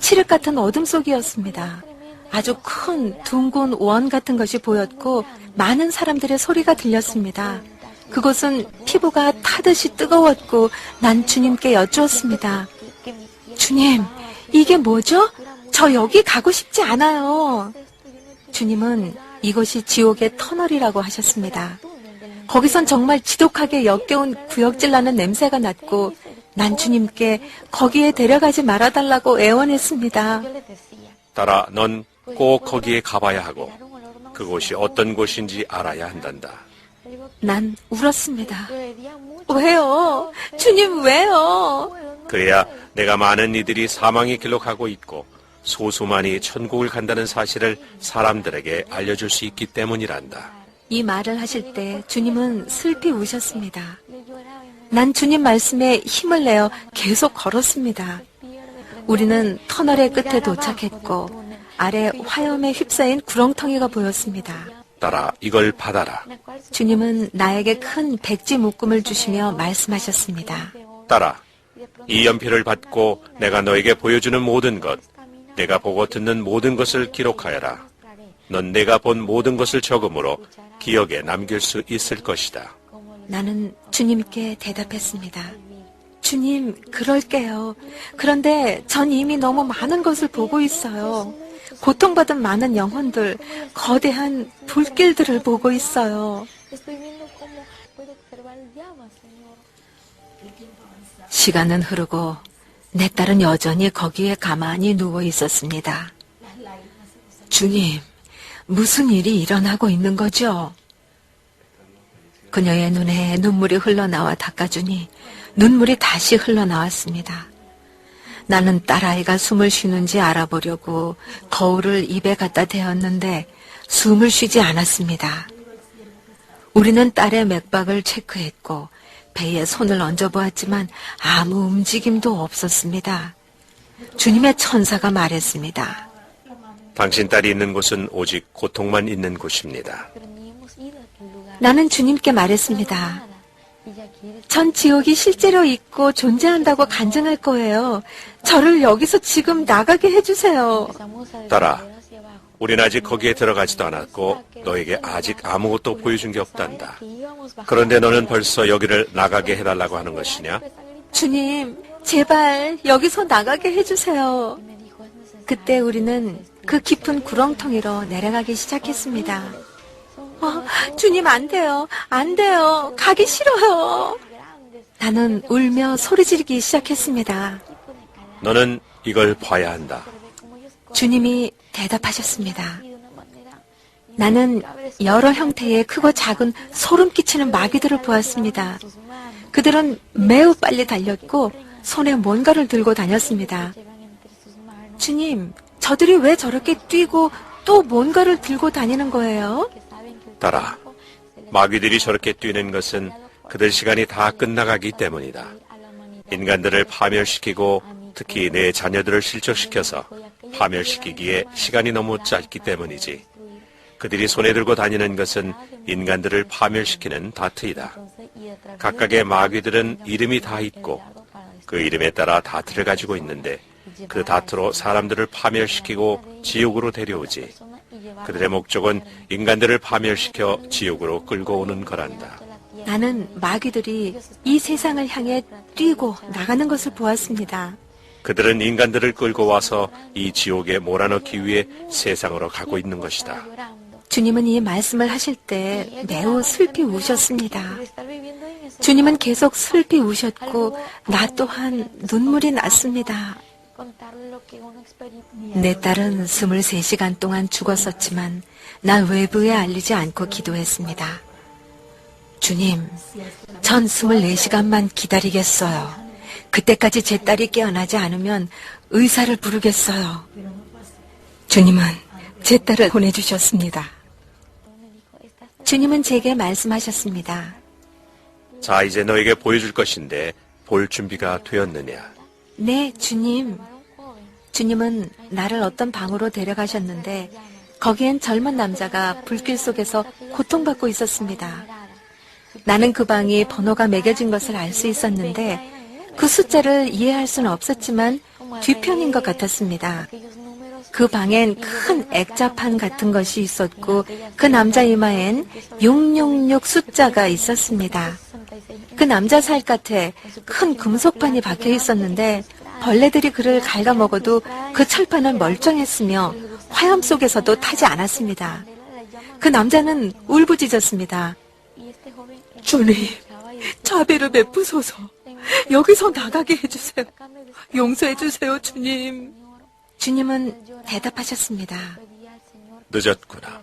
칠흑 같은 어둠 속이었습니다. 아주 큰 둥근 원 같은 것이 보였고 많은 사람들의 소리가 들렸습니다. 그곳은 피부가 타듯이 뜨거웠고 난 주님께 여쭈었습니다. 주님, 이게 뭐죠? 저 여기 가고 싶지 않아요. 주님은 이곳이 지옥의 터널이라고 하셨습니다. 거기선 정말 지독하게 역겨운 구역질 나는 냄새가 났고 난 주님께 거기에 데려가지 말아달라고 애원했습니다. 따라 넌 꼭 거기에 가봐야 하고 그곳이 어떤 곳인지 알아야 한단다. 난 울었습니다. 왜요? 주님 왜요? 그래야 내가 많은 이들이 사망의 길로 가고 있고 소수만이 천국을 간다는 사실을 사람들에게 알려줄 수 있기 때문이란다. 이 말을 하실 때 주님은 슬피 우셨습니다. 난 주님 말씀에 힘을 내어 계속 걸었습니다. 우리는 터널의 끝에 도착했고 아래 화염에 휩싸인 구렁텅이가 보였습니다. 따라 이걸 받아라. 주님은 나에게 큰 백지 묶음을 주시며 말씀하셨습니다. 따라 이 연필을 받고 내가 너에게 보여주는 모든 것, 내가 보고 듣는 모든 것을 기록하여라. 넌 내가 본 모든 것을 적음으로 기억에 남길 수 있을 것이다. 나는 주님께 대답했습니다. 주님, 그럴게요. 그런데 전 이미 너무 많은 것을 보고 있어요. 고통받은 많은 영혼들, 거대한 불길들을 보고 있어요. 시간은 흐르고 내 딸은 여전히 거기에 가만히 누워 있었습니다. 주님, 무슨 일이 일어나고 있는 거죠? 그녀의 눈에 눈물이 흘러나와 닦아주니 눈물이 다시 흘러나왔습니다. 나는 딸아이가 숨을 쉬는지 알아보려고 거울을 입에 갖다 대었는데 숨을 쉬지 않았습니다. 우리는 딸의 맥박을 체크했고 배에 손을 얹어보았지만 아무 움직임도 없었습니다. 주님의 천사가 말했습니다. 당신 딸이 있는 곳은 오직 고통만 있는 곳입니다. 나는 주님께 말했습니다. 전 지옥이 실제로 있고 존재한다고 간증할 거예요. 저를 여기서 지금 나가게 해주세요. 딸아, 우린 아직 거기에 들어가지도 않았고 너에게 아직 아무것도 보여준 게 없단다. 그런데 너는 벌써 여기를 나가게 해달라고 하는 것이냐? 주님, 제발 여기서 나가게 해주세요. 그때 우리는 그 깊은 구렁텅이로 내려가기 시작했습니다. 주님, 안 돼요. 안 돼요. 가기 싫어요. 나는 울며 소리 지르기 시작했습니다. 너는 이걸 봐야 한다. 주님이 대답하셨습니다. 나는 여러 형태의 크고 작은 소름 끼치는 마귀들을 보았습니다. 그들은 매우 빨리 달렸고 손에 뭔가를 들고 다녔습니다. 주님, 저들이 왜 저렇게 뛰고 또 뭔가를 들고 다니는 거예요? 딸아, 마귀들이 저렇게 뛰는 것은 그들 시간이 다 끝나가기 때문이다. 인간들을 파멸시키고 특히 내 자녀들을 실족시켜서 파멸시키기에 시간이 너무 짧기 때문이지. 그들이 손에 들고 다니는 것은 인간들을 파멸시키는 다트이다. 각각의 마귀들은 이름이 다 있고 그 이름에 따라 다트를 가지고 있는데 그 다트로 사람들을 파멸시키고 지옥으로 데려오지. 그들의 목적은 인간들을 파멸시켜 지옥으로 끌고 오는 거란다. 나는 마귀들이 이 세상을 향해 뛰고 나가는 것을 보았습니다. 그들은 인간들을 끌고 와서 이 지옥에 몰아넣기 위해 세상으로 가고 있는 것이다. 주님은 이 말씀을 하실 때 매우 슬피 우셨습니다. 주님은 계속 슬피 우셨고 나 또한 눈물이 났습니다. 내 딸은 23시간 동안 죽었었지만 난 외부에 알리지 않고 기도했습니다. 주님, 전 24시간만 기다리겠어요. 그때까지 제 딸이 깨어나지 않으면 의사를 부르겠어요. 주님은 제 딸을 보내주셨습니다. 주님은 제게 말씀하셨습니다. 자, 이제 너에게 보여줄 것인데 볼 준비가 되었느냐? 네, 주님. 주님은 나를 어떤 방으로 데려가셨는데 거기엔 젊은 남자가 불길 속에서 고통받고 있었습니다. 나는 그 방이 번호가 매겨진 것을 알 수 있었는데 그 숫자를 이해할 수는 없었지만 뒤편인 것 같았습니다. 그 방엔 큰 액자판 같은 것이 있었고 그 남자 이마엔 666 숫자가 있었습니다. 그 남자 살갗에 큰 금속판이 박혀 있었는데 벌레들이 그를 갉아먹어도 그 철판은 멀쩡했으며 화염 속에서도 타지 않았습니다. 그 남자는 울부짖었습니다. 주님, 자비를 베푸소서. 여기서 나가게 해주세요. 용서해주세요, 주님. 주님은 대답하셨습니다. 늦었구나.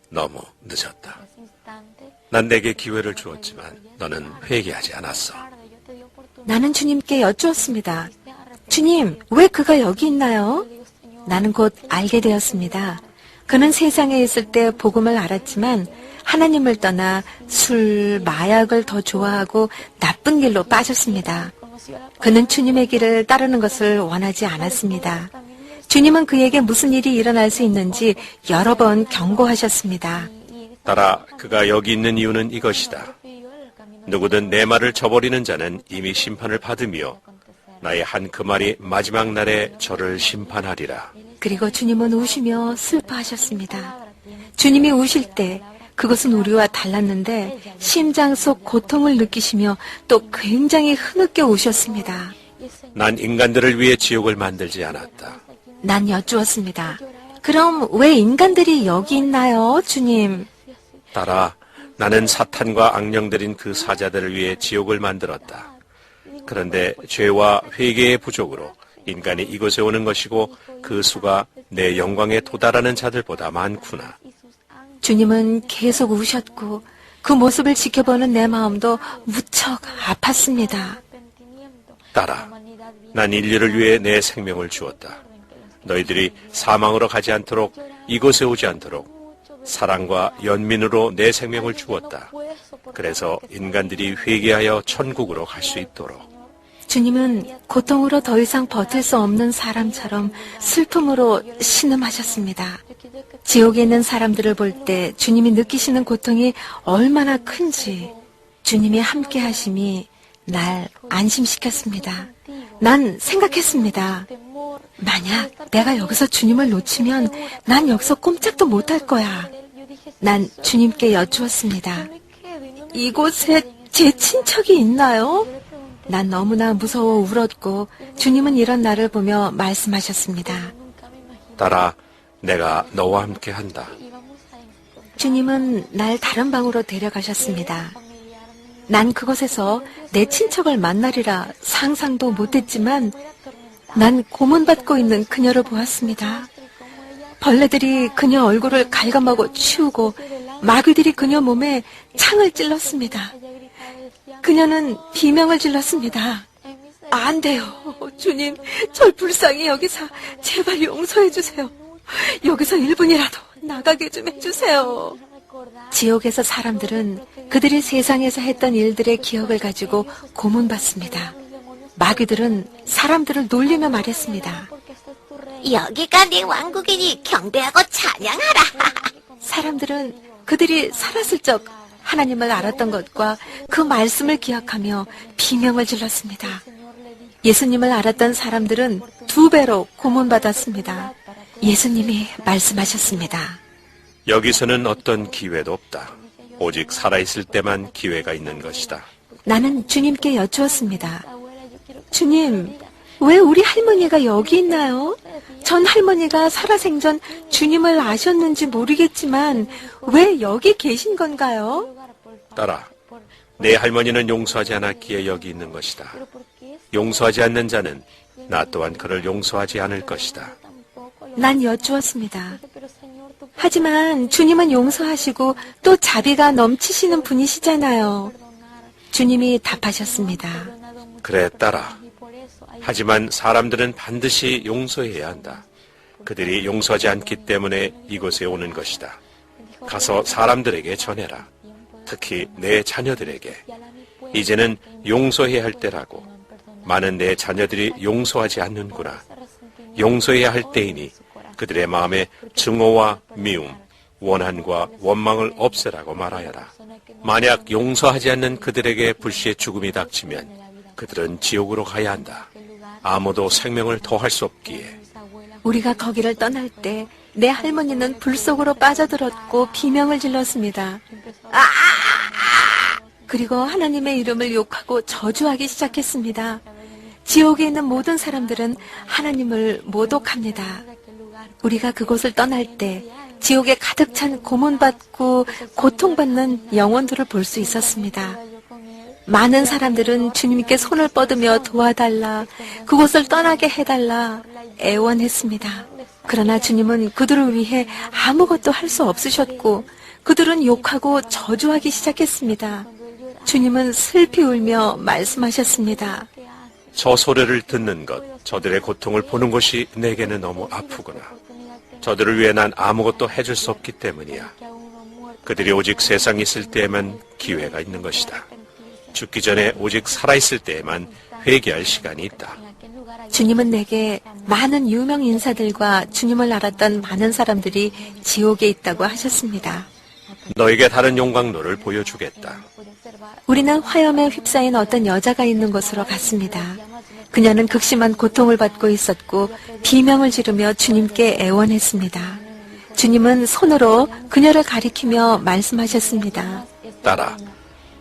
너무 늦었다. 난 내게 기회를 주었지만 너는 회개하지 않았어. 나는 주님께 여쭈었습니다. 주님, 왜 그가 여기 있나요? 나는 곧 알게 되었습니다. 그는 세상에 있을 때 복음을 알았지만 하나님을 떠나 술, 마약을 더 좋아하고 나쁜 길로 빠졌습니다. 그는 주님의 길을 따르는 것을 원하지 않았습니다. 주님은 그에게 무슨 일이 일어날 수 있는지 여러 번 경고하셨습니다. 딸아, 그가 여기 있는 이유는 이것이다. 누구든 내 말을 저버리는 자는 이미 심판을 받으며 나의 한 그 말이 마지막 날에 저를 심판하리라. 그리고 주님은 우시며 슬퍼하셨습니다. 주님이 우실 때 그것은 우리와 달랐는데 심장 속 고통을 느끼시며 또 굉장히 흐느껴 우셨습니다. 난 인간들을 위해 지옥을 만들지 않았다. 난 여쭈었습니다. 그럼 왜 인간들이 여기 있나요, 주님? 딸아, 나는 사탄과 악령들인 그 사자들을 위해 지옥을 만들었다. 그런데 죄와 회개의 부족으로 인간이 이곳에 오는 것이고 그 수가 내 영광에 도달하는 자들보다 많구나. 주님은 계속 우셨고 그 모습을 지켜보는 내 마음도 무척 아팠습니다. 딸아, 난 인류를 위해 내 생명을 주었다. 너희들이 사망으로 가지 않도록 이곳에 오지 않도록 사랑과 연민으로 내 생명을 주었다. 그래서 인간들이 회개하여 천국으로 갈 수 있도록. 주님은 고통으로 더 이상 버틸 수 없는 사람처럼 슬픔으로 신음하셨습니다. 지옥에 있는 사람들을 볼 때 주님이 느끼시는 고통이 얼마나 큰지 주님이 함께 하심이 날 안심시켰습니다. 난 생각했습니다. 만약 내가 여기서 주님을 놓치면 난 여기서 꼼짝도 못할 거야. 난 주님께 여쭈었습니다. 이곳에 제 친척이 있나요? 난 너무나 무서워 울었고 주님은 이런 나를 보며 말씀하셨습니다. 딸아, 내가 너와 함께 한다. 주님은 날 다른 방으로 데려가셨습니다. 난 그곳에서 내 친척을 만나리라 상상도 못했지만 난 고문받고 있는 그녀를 보았습니다. 벌레들이 그녀 얼굴을 갉아먹어 치우고 마귀들이 그녀 몸에 창을 찔렀습니다. 그녀는 비명을 질렀습니다. 안 돼요. 주님, 절 불쌍히 여기서 제발 용서해 주세요. 여기서 1분이라도 나가게 좀 해주세요. 지옥에서 사람들은 그들이 세상에서 했던 일들의 기억을 가지고 고문받습니다. 마귀들은 사람들을 놀리며 말했습니다. 여기가 네 왕국이니 경배하고 찬양하라. 사람들은 그들이 살았을 적 하나님을 알았던 것과 그 말씀을 기억하며 비명을 질렀습니다. 예수님을 알았던 사람들은 2배로 고문받았습니다. 예수님이 말씀하셨습니다. 여기서는 어떤 기회도 없다. 오직 살아있을 때만 기회가 있는 것이다. 나는 주님께 여쭈었습니다. 주님, 왜 우리 할머니가 여기 있나요? 전 할머니가 살아생전 주님을 아셨는지 모르겠지만 왜 여기 계신 건가요? 딸아, 내 할머니는 용서하지 않았기에 여기 있는 것이다. 용서하지 않는 자는 나 또한 그를 용서하지 않을 것이다. 난 여쭈었습니다. 하지만 주님은 용서하시고 또 자비가 넘치시는 분이시잖아요. 주님이 답하셨습니다. 그래, 딸아. 하지만 사람들은 반드시 용서해야 한다. 그들이 용서하지 않기 때문에 이곳에 오는 것이다. 가서 사람들에게 전해라. 특히 내 자녀들에게. 이제는 용서해야 할 때라고. 많은 내 자녀들이 용서하지 않는구나. 용서해야 할 때이니 그들의 마음에 증오와 미움, 원한과 원망을 없애라고 말하여라. 만약 용서하지 않는 그들에게 불시의 죽음이 닥치면 그들은 지옥으로 가야 한다. 아무도 생명을 더할 수 없기에. 우리가 거기를 떠날 때 내 할머니는 불 속으로 빠져들었고 비명을 질렀습니다. 그리고 하나님의 이름을 욕하고 저주하기 시작했습니다. 지옥에 있는 모든 사람들은 하나님을 모독합니다. 우리가 그곳을 떠날 때 지옥에 가득 찬 고문받고 고통받는 영혼들을 볼 수 있었습니다. 많은 사람들은 주님께 손을 뻗으며 도와달라, 그곳을 떠나게 해달라 애원했습니다. 그러나 주님은 그들을 위해 아무것도 할 수 없으셨고 그들은 욕하고 저주하기 시작했습니다. 주님은 슬피 울며 말씀하셨습니다. 저 소리를 듣는 것, 저들의 고통을 보는 것이 내게는 너무 아프구나. 저들을 위해 난 아무것도 해줄 수 없기 때문이야. 그들이 오직 세상에 있을 때에만 기회가 있는 것이다. 죽기 전에 오직 살아있을 때에만 회개할 시간이 있다. 주님은 내게 많은 유명 인사들과 주님을 알았던 많은 사람들이 지옥에 있다고 하셨습니다. 너에게 다른 용광로를 보여주겠다. 우리는 화염에 휩싸인 어떤 여자가 있는 곳으로 갔습니다. 그녀는 극심한 고통을 받고 있었고 비명을 지르며 주님께 애원했습니다. 주님은 손으로 그녀를 가리키며 말씀하셨습니다. 딸아,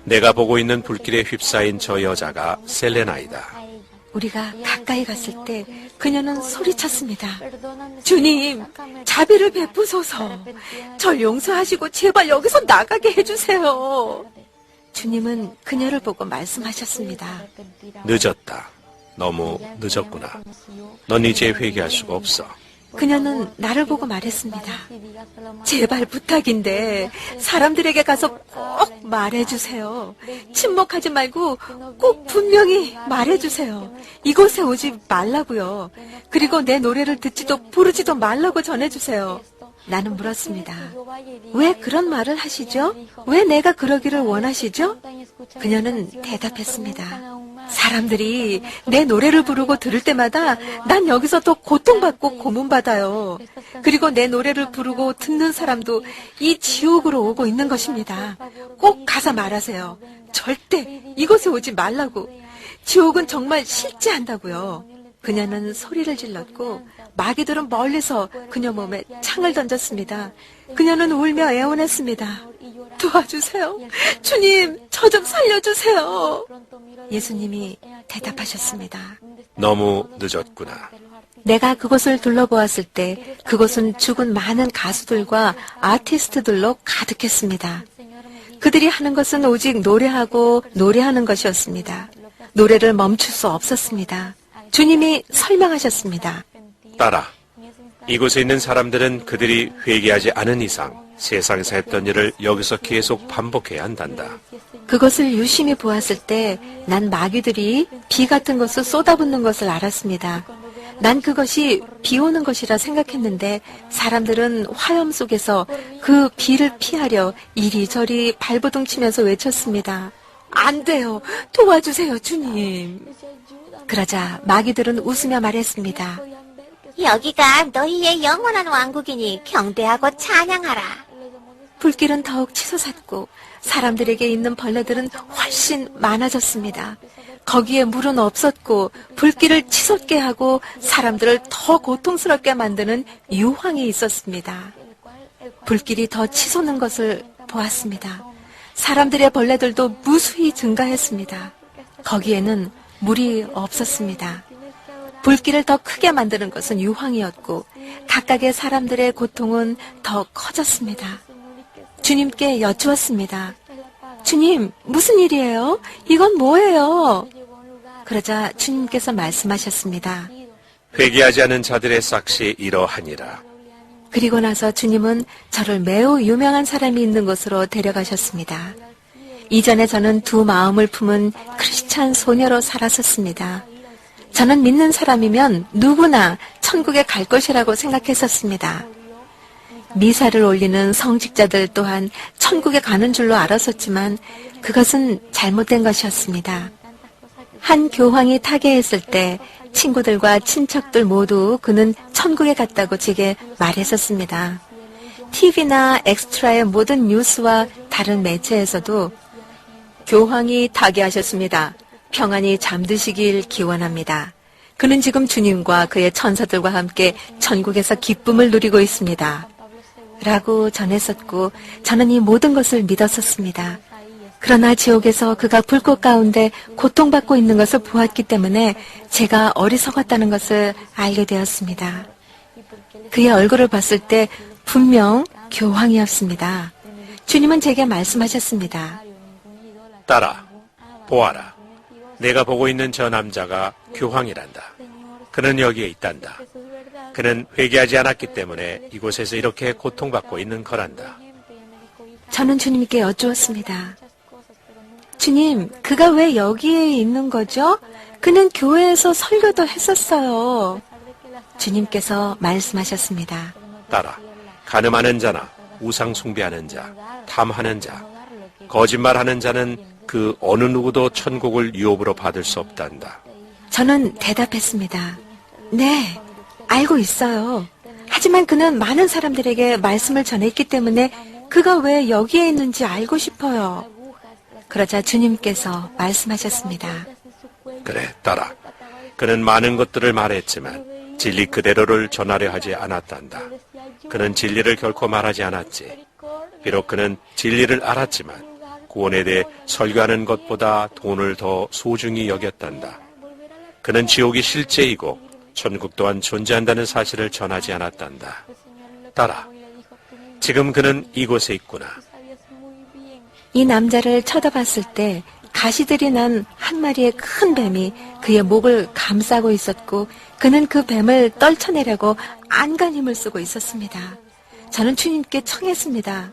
내가 보고 있는 불길에 휩싸인 저 여자가 셀레나이다. 우리가 가까이 갔을 때 그녀는 소리쳤습니다. 주님, 자비를 베푸소서. 절 용서하시고 제발 여기서 나가게 해주세요. 주님은 그녀를 보고 말씀하셨습니다. 늦었다. 너무 늦었구나. 넌 이제 회개할 수가 없어. 그녀는 나를 보고 말했습니다. 제발 부탁인데 사람들에게 가서 꼭 말해주세요. 침묵하지 말고 꼭 분명히 말해주세요. 이곳에 오지 말라고요. 그리고 내 노래를 듣지도 부르지도 말라고 전해주세요. 나는 물었습니다. 왜 그런 말을 하시죠? 왜 내가 그러기를 원하시죠? 그녀는 대답했습니다. 사람들이 내 노래를 부르고 들을 때마다 난 여기서 더 고통받고 고문받아요. 그리고 내 노래를 부르고 듣는 사람도 이 지옥으로 오고 있는 것입니다. 꼭 가서 말하세요. 절대 이곳에 오지 말라고. 지옥은 정말 실제한다고요. 그녀는 소리를 질렀고 마귀들은 멀리서 그녀 몸에 창을 던졌습니다. 그녀는 울며 애원했습니다. 도와주세요. 주님, 저 좀 살려주세요. 예수님이 대답하셨습니다. 너무 늦었구나. 내가 그곳을 둘러보았을 때 그곳은 죽은 많은 가수들과 아티스트들로 가득했습니다. 그들이 하는 것은 오직 노래하고 노래하는 것이었습니다. 노래를 멈출 수 없었습니다. 주님이 설명하셨습니다. 따라. 이곳에 있는 사람들은 그들이 회개하지 않은 이상 세상에서 했던 일을 여기서 계속 반복해야 한단다. 그것을 유심히 보았을 때 난 마귀들이 비 같은 것을 쏟아붓는 것을 알았습니다. 난 그것이 비 오는 것이라 생각했는데 사람들은 화염 속에서 그 비를 피하려 이리저리 발버둥 치면서 외쳤습니다. 안 돼요. 도와주세요, 주님. 그러자 마귀들은 웃으며 말했습니다. 여기가 너희의 영원한 왕국이니 경배하고 찬양하라. 불길은 더욱 치솟았고 사람들에게 있는 벌레들은 훨씬 많아졌습니다. 거기에 물은 없었고 불길을 치솟게 하고 사람들을 더 고통스럽게 만드는 유황이 있었습니다. 불길이 더 치솟는 것을 보았습니다. 사람들의 벌레들도 무수히 증가했습니다. 거기에는 물이 없었습니다. 불길을 더 크게 만드는 것은 유황이었고 각각의 사람들의 고통은 더 커졌습니다. 주님께 여쭈었습니다. 주님, 무슨 일이에요? 이건 뭐예요? 그러자 주님께서 말씀하셨습니다. 회개하지 않은 자들의 싹시 이러하니라. 그리고 나서 주님은 저를 매우 유명한 사람이 있는 곳으로 데려가셨습니다. 이전에 저는 두 마음을 품은 크리스찬 소녀로 살았었습니다. 저는 믿는 사람이면 누구나 천국에 갈 것이라고 생각했었습니다. 미사를 올리는 성직자들 또한 천국에 가는 줄로 알았었지만 그것은 잘못된 것이었습니다. 한 교황이 타계했을 때 친구들과 친척들 모두 그는 천국에 갔다고 제게 말했었습니다. TV나 엑스트라의 모든 뉴스와 다른 매체에서도 교황이 타계하셨습니다. 평안히 잠드시길 기원합니다. 그는 지금 주님과 그의 천사들과 함께 천국에서 기쁨을 누리고 있습니다. 라고 전했었고 저는 이 모든 것을 믿었었습니다. 그러나 지옥에서 그가 불꽃 가운데 고통받고 있는 것을 보았기 때문에 제가 어리석었다는 것을 알게 되었습니다. 그의 얼굴을 봤을 때 분명 교황이었습니다. 주님은 제게 말씀하셨습니다. 따라, 보아라. 내가 보고 있는 저 남자가 교황이란다. 그는 여기에 있단다. 그는 회개하지 않았기 때문에 이곳에서 이렇게 고통받고 있는 거란다. 저는 주님께 여쭈었습니다. 주님, 그가 왜 여기에 있는 거죠? 그는 교회에서 설교도 했었어요. 주님께서 말씀하셨습니다. 따라, 간음하는 자나 우상 숭배하는 자, 탐하는 자, 거짓말하는 자는 그 어느 누구도 천국을 유업으로 받을 수 없단다. 저는 대답했습니다. 네, 알고 있어요. 하지만 그는 많은 사람들에게 말씀을 전했기 때문에 그가 왜 여기에 있는지 알고 싶어요. 그러자 주님께서 말씀하셨습니다. 그래, 따라. 그는 많은 것들을 말했지만 진리 그대로를 전하려 하지 않았단다. 그는 진리를 결코 말하지 않았지. 비록 그는 진리를 알았지만 구원에 대해 설교하는 것보다 돈을 더 소중히 여겼단다. 그는 지옥이 실제이고 천국 또한 존재한다는 사실을 전하지 않았단다. 따라, 지금 그는 이곳에 있구나. 이 남자를 쳐다봤을 때 가시들이 난 한 마리의 큰 뱀이 그의 목을 감싸고 있었고 그는 그 뱀을 떨쳐내려고 안간 힘을 쓰고 있었습니다. 저는 주님께 청했습니다.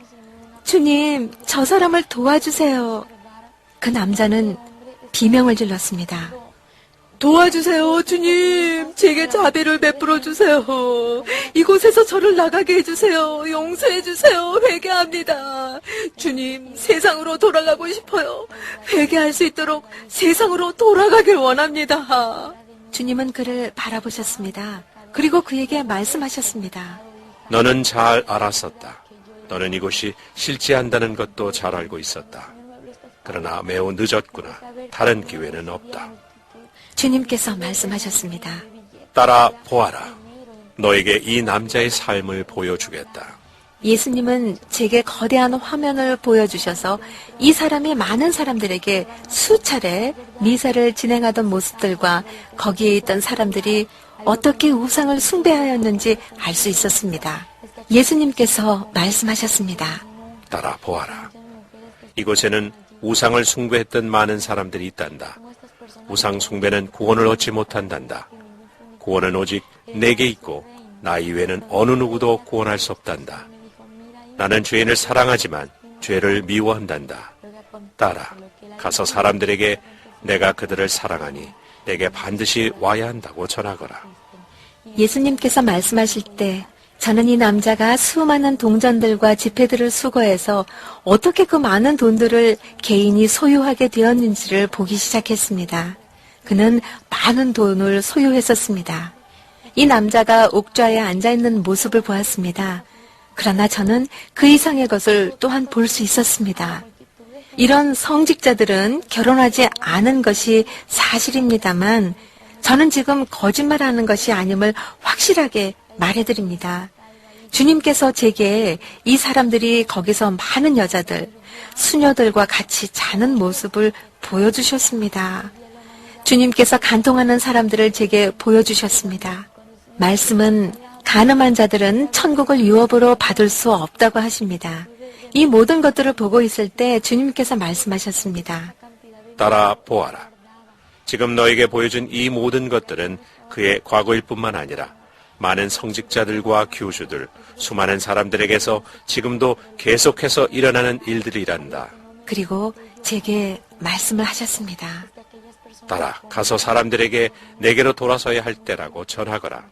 주님, 저 사람을 도와주세요. 그 남자는 비명을 질렀습니다. 도와주세요, 주님. 제게 자비를 베풀어 주세요. 이곳에서 저를 나가게 해주세요. 용서해 주세요. 회개합니다. 주님, 세상으로 돌아가고 싶어요. 회개할 수 있도록 세상으로 돌아가길 원합니다. 주님은 그를 바라보셨습니다. 그리고 그에게 말씀하셨습니다. 너는 잘 알았었다. 너는 이곳이 실제한다는 것도 잘 알고 있었다. 그러나 매우 늦었구나. 다른 기회는 없다. 주님께서 말씀하셨습니다. 따라 보아라. 너에게 이 남자의 삶을 보여주겠다. 예수님은 제게 거대한 화면을 보여주셔서 이 사람이 많은 사람들에게 수차례 미사를 진행하던 모습들과 거기에 있던 사람들이 어떻게 우상을 숭배하였는지 알 수 있었습니다. 예수님께서 말씀하셨습니다. 따라 보아라. 이곳에는 우상을 숭배했던 많은 사람들이 있단다. 우상 숭배는 구원을 얻지 못한단다. 구원은 오직 내게 있고 나 이외에는 어느 누구도 구원할 수 없단다. 나는 죄인을 사랑하지만 죄를 미워한단다. 따라 가서 사람들에게 내가 그들을 사랑하니 내게 반드시 와야 한다고 전하거라. 예수님께서 말씀하실 때 저는 이 남자가 수많은 동전들과 지폐들을 수거해서 어떻게 그 많은 돈들을 개인이 소유하게 되었는지를 보기 시작했습니다. 그는 많은 돈을 소유했었습니다. 이 남자가 옥좌에 앉아있는 모습을 보았습니다. 그러나 저는 그 이상의 것을 또한 볼 수 있었습니다. 이런 성직자들은 결혼하지 않은 것이 사실입니다만 저는 지금 거짓말하는 것이 아님을 확실하게 말해드립니다. 주님께서 제게 이 사람들이 거기서 많은 여자들, 수녀들과 같이 자는 모습을 보여주셨습니다. 주님께서 간통하는 사람들을 제게 보여주셨습니다. 말씀은 간음한 자들은 천국을 유업으로 받을 수 없다고 하십니다. 이 모든 것들을 보고 있을 때 주님께서 말씀하셨습니다. 따라 보아라. 지금 너에게 보여준 이 모든 것들은 그의 과거일 뿐만 아니라 많은 성직자들과 교주들, 수많은 사람들에게서 지금도 계속해서 일어나는 일들이란다. 그리고 제게 말씀을 하셨습니다. 따라 가서 사람들에게 내게로 돌아서야 할 때라고 전하거라.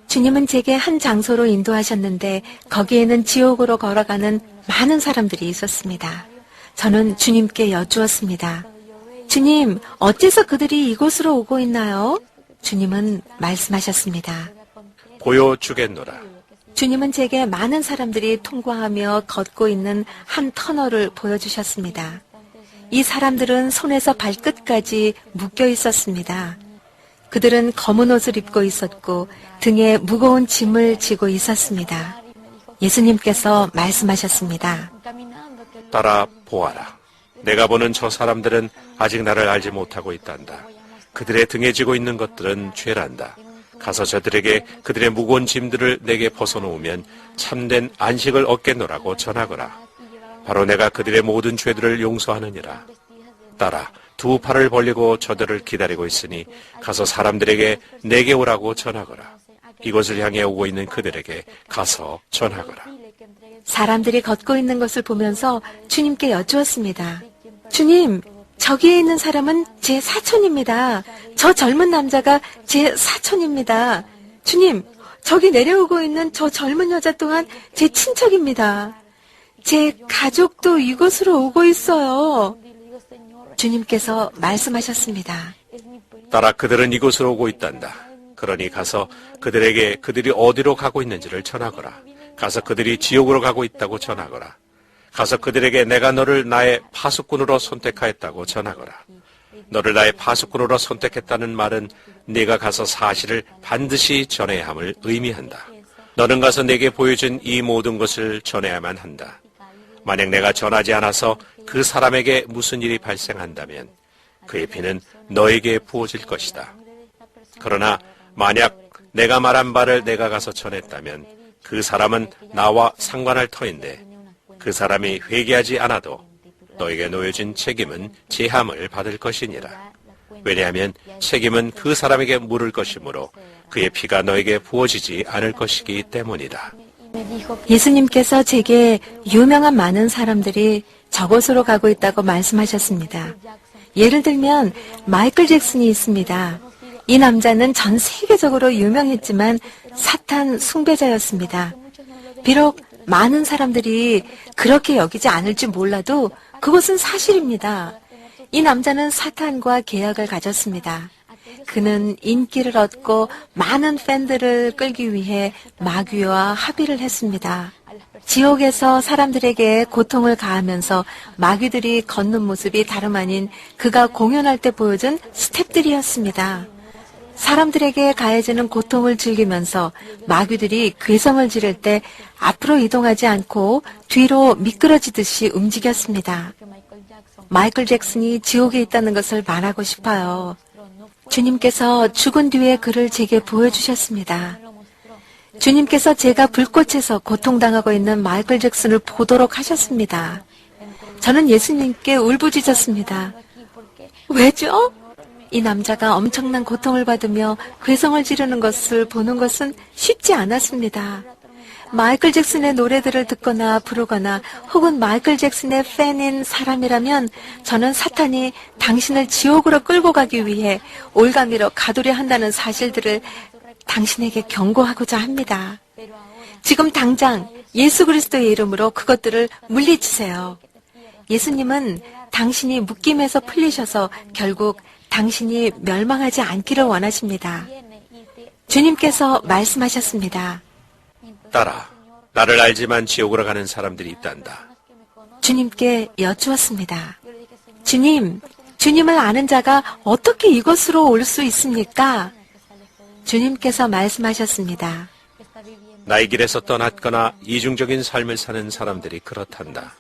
주님은 제게 한 장소로 인도하셨는데 거기에는 지옥으로 걸어가는 많은 사람들이 있었습니다. 저는 주님께 여쭈었습니다. 주님, 어째서 그들이 이곳으로 오고 있나요? 주님은 말씀하셨습니다. 보여주겠노라. 주님은 제게 많은 사람들이 통과하며 걷고 있는 한 터널을 보여주셨습니다. 이 사람들은 손에서 발끝까지 묶여 있었습니다. 그들은 검은 옷을 입고 있었고 등에 무거운 짐을 지고 있었습니다. 예수님께서 말씀하셨습니다. 따라 보아라. 내가 보는 저 사람들은 아직 나를 알지 못하고 있단다. 그들의 등에 지고 있는 것들은 죄란다. 가서 저들에게 그들의 무거운 짐들을 내게 벗어놓으면 참된 안식을 얻겠노라고 전하거라. 바로 내가 그들의 모든 죄들을 용서하느니라. 따라 두 팔을 벌리고 저들을 기다리고 있으니 가서 사람들에게 내게 오라고 전하거라. 이곳을 향해 오고 있는 그들에게 가서 전하거라. 사람들이 걷고 있는 것을 보면서 주님께 여쭈었습니다. 주님, 저기에 있는 사람은 제 사촌입니다. 저 젊은 남자가 제 사촌입니다. 주님, 저기 내려오고 있는 저 젊은 여자 또한 제 친척입니다. 제 가족도 이곳으로 오고 있어요. 주님께서 말씀하셨습니다. 따라 그들은 이곳으로 오고 있단다. 그러니 가서 그들에게 그들이 어디로 가고 있는지를 전하거라. 가서 그들이 지옥으로 가고 있다고 전하거라. 가서 그들에게 내가 너를 나의 파수꾼으로 선택하였다고 전하거라. 너를 나의 파수꾼으로 선택했다는 말은 네가 가서 사실을 반드시 전해야 함을 의미한다. 너는 가서 내게 보여준 이 모든 것을 전해야만 한다. 만약 내가 전하지 않아서 그 사람에게 무슨 일이 발생한다면 그의 피는 너에게 부어질 것이다. 그러나 만약 내가 말한 바를 내가 가서 전했다면 그 사람은 나와 상관할 터인데 그 사람이 회개하지 않아도 너에게 놓여진 책임은 제함을 받을 것이니라. 왜냐하면 책임은 그 사람에게 물을 것이므로 그의 피가 너에게 부어지지 않을 것이기 때문이다. 예수님께서 제게 유명한 많은 사람들이 저곳으로 가고 있다고 말씀하셨습니다. 예를 들면 마이클 잭슨이 있습니다. 이 남자는 전 세계적으로 유명했지만 사탄 숭배자였습니다. 비록 많은 사람들이 그렇게 여기지 않을지 몰라도 그것은 사실입니다. 이 남자는 사탄과 계약을 가졌습니다. 그는 인기를 얻고 많은 팬들을 끌기 위해 마귀와 합의를 했습니다. 지옥에서 사람들에게 고통을 가하면서 마귀들이 걷는 모습이 다름 아닌 그가 공연할 때 보여준 스텝들이었습니다. 사람들에게 가해지는 고통을 즐기면서 마귀들이 괴성을 지를 때 앞으로 이동하지 않고 뒤로 미끄러지듯이 움직였습니다. 마이클 잭슨이 지옥에 있다는 것을 말하고 싶어요. 주님께서 죽은 뒤에 그를 제게 보여주셨습니다. 주님께서 제가 불꽃에서 고통당하고 있는 마이클 잭슨을 보도록 하셨습니다. 저는 예수님께 울부짖었습니다. 왜죠? 이 남자가 엄청난 고통을 받으며 괴성을 지르는 것을 보는 것은 쉽지 않았습니다. 마이클 잭슨의 노래들을 듣거나 부르거나 혹은 마이클 잭슨의 팬인 사람이라면 저는 사탄이 당신을 지옥으로 끌고 가기 위해 올가미로 가두려 한다는 사실들을 당신에게 경고하고자 합니다. 지금 당장 예수 그리스도의 이름으로 그것들을 물리치세요. 예수님은 당신이 묶임에서 풀리셔서 결국 당신이 멸망하지 않기를 원하십니다. 주님께서 말씀하셨습니다. 딸아, 나를 알지만 지옥으로 가는 사람들이 있단다. 주님께 여쭈었습니다. 주님을 아는 자가 어떻게 이곳으로 올 수 있습니까? 주님께서 말씀하셨습니다. 나의 길에서 떠났거나 이중적인 삶을 사는 사람들이 그렇단다.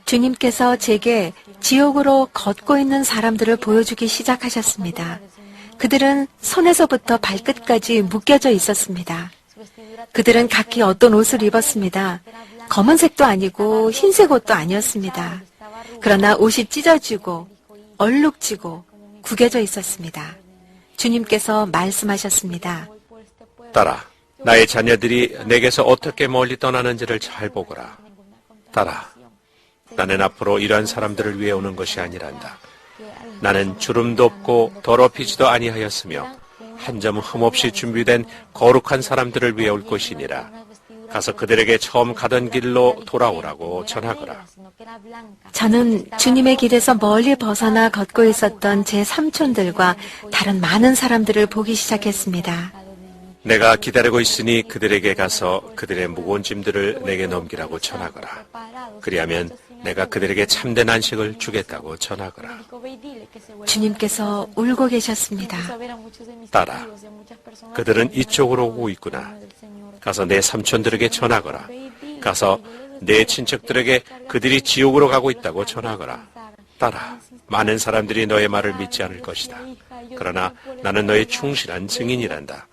주님께서 제게 지옥으로 걷고 있는 사람들을 보여주기 시작하셨습니다. 그들은 손에서부터 발끝까지 묶여져 있었습니다. 그들은 각기 어떤 옷을 입었습니다. 검은색도 아니고 흰색 옷도 아니었습니다. 그러나 옷이 찢어지고 얼룩지고 구겨져 있었습니다. 주님께서 말씀하셨습니다. 딸아, 나의 자녀들이 내게서 어떻게 멀리 떠나는지를 잘 보거라. 딸아, 나는 앞으로 이러한 사람들을 위해 오는 것이 아니란다. 나는 주름도 없고 더럽히지도 아니하였으며 한 점 흠없이 준비된 거룩한 사람들을 위해 올 것이니라. 가서 그들에게 처음 가던 길로 돌아오라고 전하거라. 저는 주님의 길에서 멀리 벗어나 걷고 있었던 제 삼촌들과 다른 많은 사람들을 보기 시작했습니다. 내가 기다리고 있으니 그들에게 가서 그들의 무거운 짐들을 내게 넘기라고 전하거라. 그리하면 내가 그들에게 참된 안식을 주겠다고 전하거라. 주님께서 울고 계셨습니다. 딸아, 그들은 이쪽으로 오고 있구나. 가서 내 삼촌들에게 전하거라. 가서 내 친척들에게 그들이 지옥으로 가고 있다고 전하거라. 딸아, 많은 사람들이 너의 말을 믿지 않을 것이다. 그러나 나는 너의 충실한 증인이란다.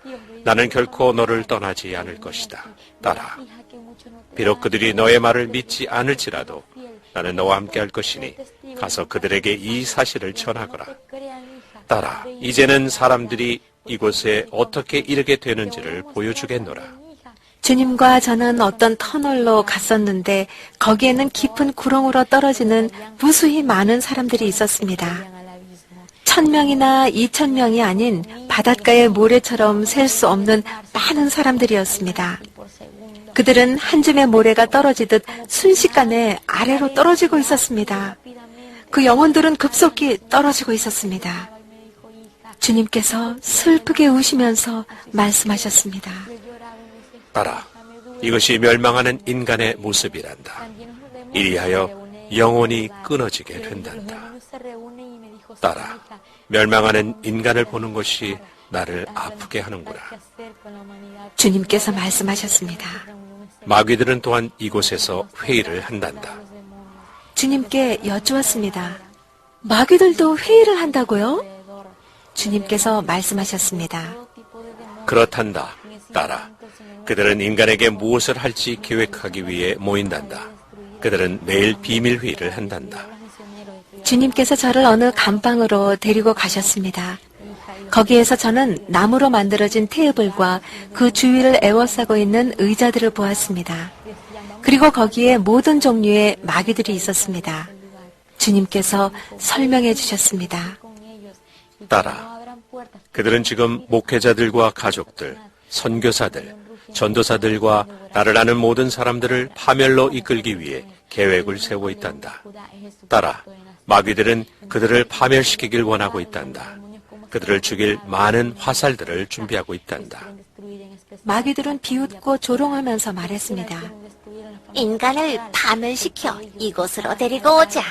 나는 결코 너를 떠나지 않을 것이다. 딸아, 비록 그들이 너의 말을 믿지 않을지라도 나는 너와 함께 할 것이니 가서 그들에게 이 사실을 전하거라. 딸아, 이제는 사람들이 이곳에 어떻게 이르게 되는지를 보여주겠노라. 주님과 저는 어떤 터널로 갔었는데 거기에는 깊은 구렁으로 떨어지는 무수히 많은 사람들이 있었습니다. 1000명이나 2000명이 아닌 바닷가의 모래처럼 셀 수 없는 많은 사람들이었습니다. 그들은 한 줌의 모래가 떨어지듯 순식간에 아래로 떨어지고 있었습니다. 그 영혼들은 급속히 떨어지고 있었습니다. 주님께서 슬프게 우시면서 말씀하셨습니다. 딸아, 이것이 멸망하는 인간의 모습이란다. 이리하여 영혼이 끊어지게 된단다. 딸아, 멸망하는 인간을 보는 것이 나를 아프게 하는구나. 주님께서 말씀하셨습니다. 마귀들은 또한 이곳에서 회의를 한단다. 주님께 여쭈었습니다. 마귀들도 회의를 한다고요? 주님께서 말씀하셨습니다. 그렇단다, 딸아. 그들은 인간에게 무엇을 할지 계획하기 위해 모인단다. 그들은 매일 비밀 회의를 한단다. 주님께서 저를 어느 감방으로 데리고 가셨습니다. 거기에서 저는 나무로 만들어진 테이블과 그 주위를 에워싸고 있는 의자들을 보았습니다. 그리고 거기에 모든 종류의 마귀들이 있었습니다. 주님께서 설명해 주셨습니다. 딸아, 그들은 지금 목회자들과 가족들, 선교사들, 전도사들과 나를 아는 모든 사람들을 파멸로 이끌기 위해 계획을 세우고 있단다. 딸아, 마귀들은 그들을 파멸시키길 원하고 있단다. 그들을 죽일 많은 화살들을 준비하고 있단다. 마귀들은 비웃고 조롱하면서 말했습니다. 인간을 파멸시켜 이곳으로 데리고 오자.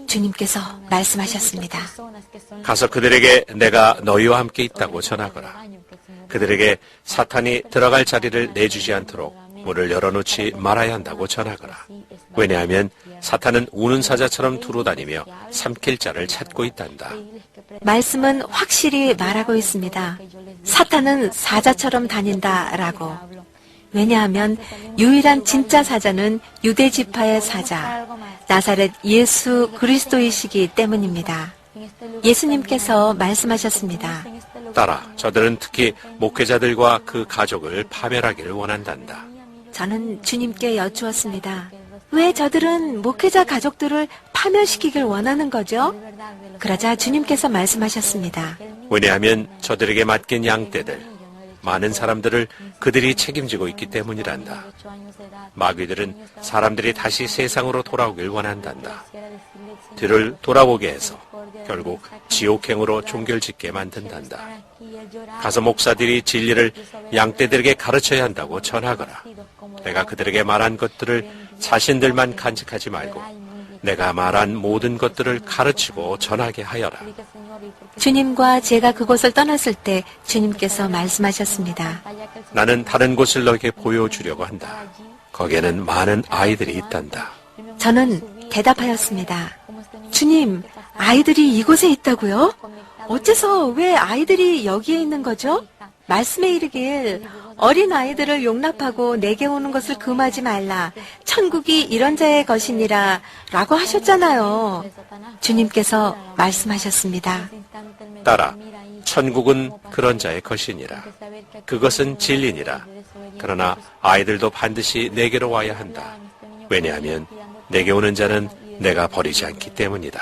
주님께서 말씀하셨습니다. 가서 그들에게 내가 너희와 함께 있다고 전하거라. 그들에게 사탄이 들어갈 자리를 내주지 않도록 문을 열어놓지 말아야 한다고 전하거라. 왜냐하면 사탄은 우는 사자처럼 두루다니며 삼킬 자를 찾고 있단다. 말씀은 확실히 말하고 있습니다. 사탄은 사자처럼 다닌다라고. 왜냐하면 유일한 진짜 사자는 유대 지파의 사자, 나사렛 예수 그리스도이시기 때문입니다. 예수님께서 말씀하셨습니다. 딸아, 저들은 특히 목회자들과 그 가족을 파멸하기를 원한단다. 저는 주님께 여쭈었습니다. 왜 저들은 목회자 가족들을 파멸시키길 원하는 거죠? 그러자 주님께서 말씀하셨습니다. 왜냐하면 저들에게 맡긴 양떼들, 많은 사람들을 그들이 책임지고 있기 때문이란다. 마귀들은 사람들이 다시 세상으로 돌아오길 원한단다. 뒤를 돌아보게 해서 결국 지옥행으로 종결짓게 만든단다. 가서 목사들이 진리를 양떼들에게 가르쳐야 한다고 전하거라. 내가 그들에게 말한 것들을 자신들만 간직하지 말고 내가 말한 모든 것들을 가르치고 전하게 하여라. 주님과 제가 그곳을 떠났을 때 주님께서 말씀하셨습니다. 나는 다른 곳을 너에게 보여주려고 한다. 거기에는 많은 아이들이 있단다. 저는 대답하였습니다. 주님, 아이들이 이곳에 있다고요? 어째서 왜 아이들이 여기에 있는 거죠? 말씀에 이르길 어린 아이들을 용납하고 내게 오는 것을 금하지 말라. 천국이 이런 자의 것이니라 라고 하셨잖아요. 주님께서 말씀하셨습니다. 딸아, 천국은 그런 자의 것이니라. 그것은 진리니라. 그러나 아이들도 반드시 내게로 와야 한다. 왜냐하면 내게 오는 자는 내가 버리지 않기 때문이다.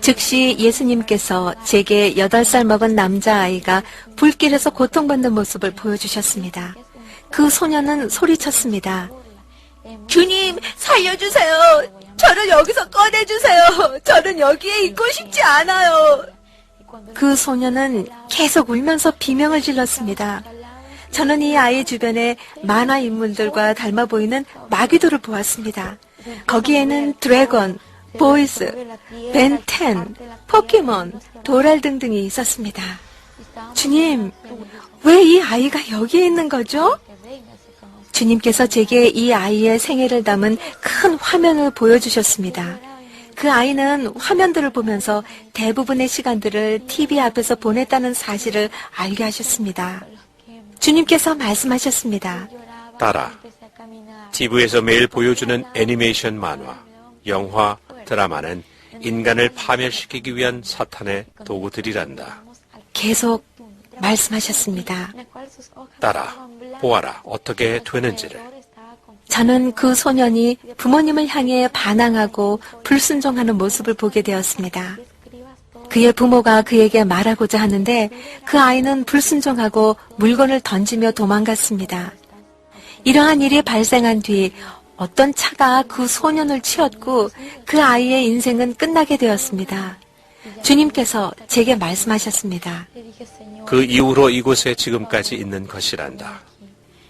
즉시 예수님께서 제게 8살 먹은 남자아이가 불길에서 고통받는 모습을 보여주셨습니다. 그 소녀는 소리쳤습니다. 주님, 살려주세요. 저를 여기서 꺼내주세요. 저는 여기에 있고 싶지 않아요. 그 소녀는 계속 울면서 비명을 질렀습니다. 저는 이 아이 주변에 만화 인물들과 닮아 보이는 마귀들을 보았습니다. 거기에는 드래곤, 보이스, 벤텐, 포켓몬, 도랄 등등이 있었습니다. 주님, 왜 이 아이가 여기에 있는 거죠? 주님께서 제게 이 아이의 생애를 담은 큰 화면을 보여주셨습니다. 그 아이는 화면들을 보면서 대부분의 시간들을 TV 앞에서 보냈다는 사실을 알게 하셨습니다. 주님께서 말씀하셨습니다. 딸아, TV에서 매일 보여주는 애니메이션 만화, 영화, 드라마는 인간을 파멸시키기 위한 사탄의 도구들이란다. 계속 말씀하셨습니다. 딸아, 보아라 어떻게 되는지를. 저는 그 소년이 부모님을 향해 반항하고 불순종하는 모습을 보게 되었습니다. 그의 부모가 그에게 말하고자 하는데 그 아이는 불순종하고 물건을 던지며 도망갔습니다. 이러한 일이 발생한 뒤 어떤 차가 그 소년을 치었고 그 아이의 인생은 끝나게 되었습니다. 주님께서 제게 말씀하셨습니다. 그 이후로 이곳에 지금까지 있는 것이란다.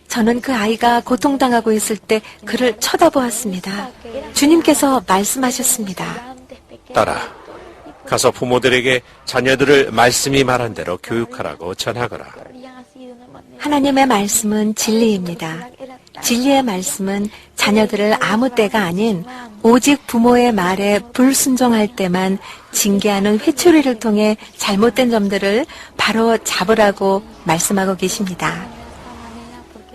저는 그 아이가 고통당하고 있을 때 그를 쳐다보았습니다. 주님께서 말씀하셨습니다. 딸아, 가서 부모들에게 자녀들을 말씀이 말한 대로 교육하라고 전하거라. 하나님의 말씀은 진리입니다. 진리의 말씀은 자녀들을 아무 때가 아닌 오직 부모의 말에 불순종할 때만 징계하는 회초리를 통해 잘못된 점들을 바로 잡으라고 말씀하고 계십니다.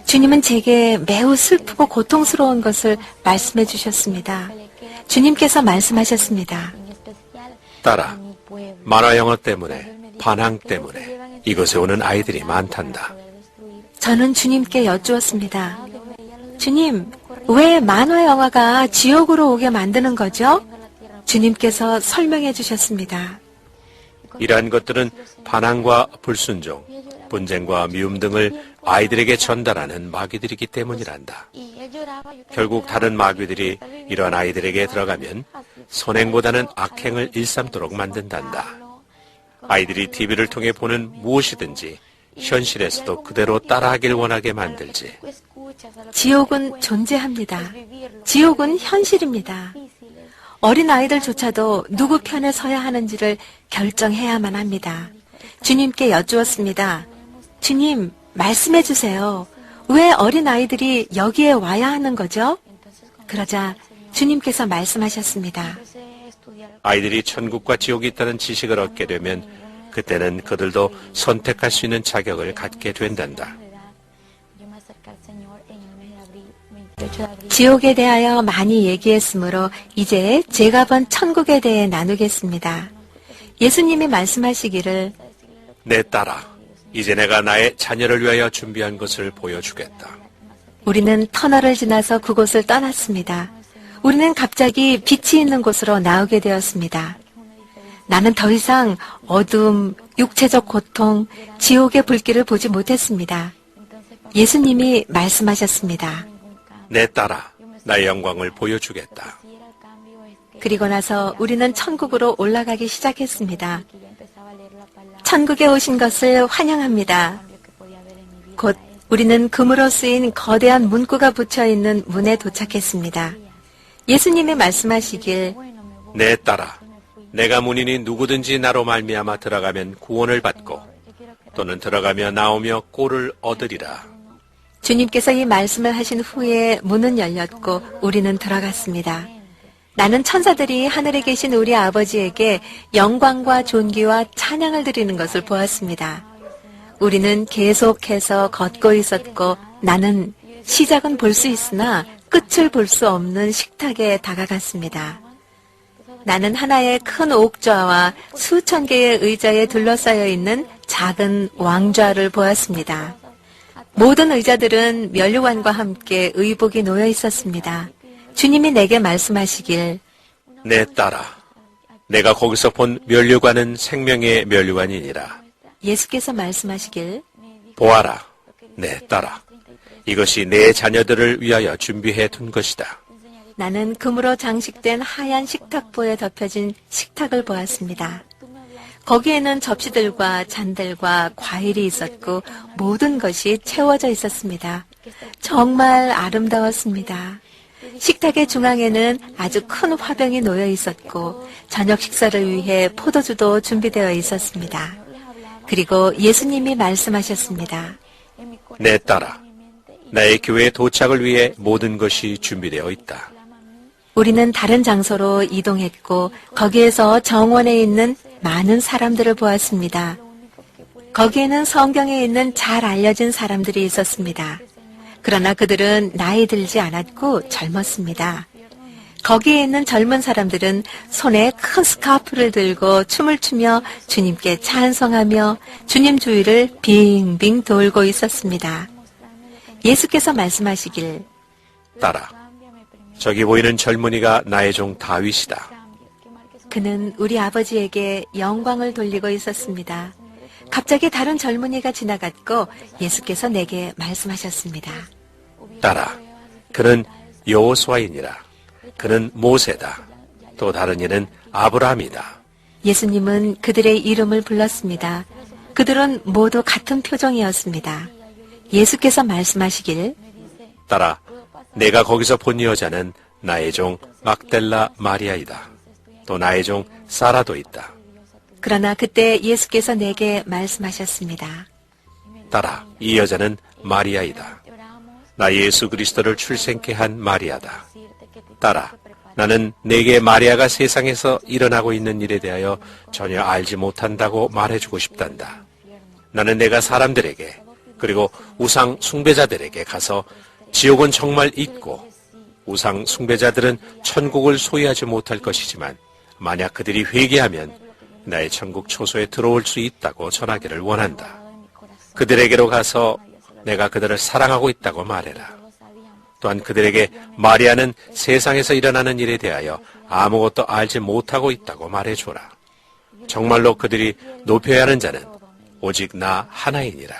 주님은 제게 매우 슬프고 고통스러운 것을 말씀해 주셨습니다. 주님께서 말씀하셨습니다. 딸아, 만화 영화 때문에, 반항 때문에 이곳에 오는 아이들이 많단다. 저는 주님께 여쭈었습니다. 주님, 왜 만화 영화가 지옥으로 오게 만드는 거죠? 주님께서 설명해 주셨습니다. 이러한 것들은 반항과 불순종, 분쟁과 미움 등을 아이들에게 전달하는 마귀들이기 때문이란다. 결국 다른 마귀들이 이러한 아이들에게 들어가면 선행보다는 악행을 일삼도록 만든단다. 아이들이 TV를 통해 보는 무엇이든지 현실에서도 그대로 따라하길 원하게 만들지. 지옥은 존재합니다. 지옥은 현실입니다. 어린 아이들조차도 누구 편에 서야 하는지를 결정해야만 합니다. 주님께 여쭈었습니다. 주님, 말씀해 주세요. 왜 어린 아이들이 여기에 와야 하는 거죠? 그러자 주님께서 말씀하셨습니다. 아이들이 천국과 지옥이 있다는 지식을 얻게 되면 그때는 그들도 선택할 수 있는 자격을 갖게 된단다. 지옥에 대하여 많이 얘기했으므로 이제 제가 본 천국에 대해 나누겠습니다. 예수님이 말씀하시기를 내 딸아, 이제 내가 나의 자녀를 위하여 준비한 것을 보여주겠다. 우리는 터널을 지나서 그곳을 떠났습니다. 우리는 갑자기 빛이 있는 곳으로 나오게 되었습니다. 나는 더 이상 어둠, 육체적 고통, 지옥의 불길을 보지 못했습니다. 예수님이 말씀하셨습니다. 내 딸아, 나의 영광을 보여주겠다. 그리고 나서 우리는 천국으로 올라가기 시작했습니다. 천국에 오신 것을 환영합니다. 곧 우리는 금으로 쓰인 거대한 문구가 붙여있는 문에 도착했습니다. 예수님이 말씀하시길 내 딸아, 내가 문이니 누구든지 나로 말미암아 들어가면 구원을 받고 또는 들어가며 나오며 꼴을 얻으리라. 주님께서 이 말씀을 하신 후에 문은 열렸고 우리는 들어갔습니다. 나는 천사들이 하늘에 계신 우리 아버지에게 영광과 존귀와 찬양을 드리는 것을 보았습니다. 우리는 계속해서 걷고 있었고 나는 시작은 볼 수 있으나 끝을 볼 수 없는 식탁에 다가갔습니다. 나는 하나의 큰 옥좌와 수천 개의 의자에 둘러싸여 있는 작은 왕좌를 보았습니다. 모든 의자들은 면류관과 함께 의복이 놓여 있었습니다. 주님이 내게 말씀하시길 내 딸아, 내가 거기서 본 면류관은 생명의 면류관이니라. 예수께서 말씀하시길 보아라, 내 딸아, 이것이 내 자녀들을 위하여 준비해 둔 것이다. 나는 금으로 장식된 하얀 식탁보에 덮여진 식탁을 보았습니다. 거기에는 접시들과 잔들과 과일이 있었고 모든 것이 채워져 있었습니다. 정말 아름다웠습니다. 식탁의 중앙에는 아주 큰 화병이 놓여 있었고 저녁 식사를 위해 포도주도 준비되어 있었습니다. 그리고 예수님이 말씀하셨습니다. 내 딸아, 나의 교회 도착을 위해 모든 것이 준비되어 있다. 우리는 다른 장소로 이동했고 거기에서 정원에 있는 많은 사람들을 보았습니다. 거기에는 성경에 있는 잘 알려진 사람들이 있었습니다. 그러나 그들은 나이 들지 않았고 젊었습니다. 거기에 있는 젊은 사람들은 손에 큰 스카프를 들고 춤을 추며 주님께 찬송하며 주님 주위를 빙빙 돌고 있었습니다. 예수께서 말씀하시길 딸아, 저기 보이는 젊은이가 나의 종 다윗이다. 그는 우리 아버지에게 영광을 돌리고 있었습니다. 갑자기 다른 젊은이가 지나갔고 예수께서 내게 말씀하셨습니다. 딸아, 그는 여호수아이니라. 그는 모세다. 또 다른 이는 아브라함이다. 예수님은 그들의 이름을 불렀습니다. 그들은 모두 같은 표정이었습니다. 예수께서 말씀하시길 딸아, 내가 거기서 본 여자는 나의 종 막델라 마리아이다. 또 나의 종 사라도 있다. 그러나 그때 예수께서 내게 말씀하셨습니다. 딸아, 이 여자는 마리아이다. 나 예수 그리스도를 출생케 한 마리아다. 딸아, 나는 내게 마리아가 세상에서 일어나고 있는 일에 대하여 전혀 알지 못한다고 말해주고 싶단다. 나는 내가 사람들에게 그리고 우상 숭배자들에게 가서 지옥은 정말 있고 우상 숭배자들은 천국을 소유하지 못할 것이지만 만약 그들이 회개하면 나의 천국 초소에 들어올 수 있다고 전하기를 원한다. 그들에게로 가서 내가 그들을 사랑하고 있다고 말해라. 또한 그들에게 마리아는 세상에서 일어나는 일에 대하여 아무것도 알지 못하고 있다고 말해줘라. 정말로 그들이 높여야 하는 자는 오직 나 하나이니라.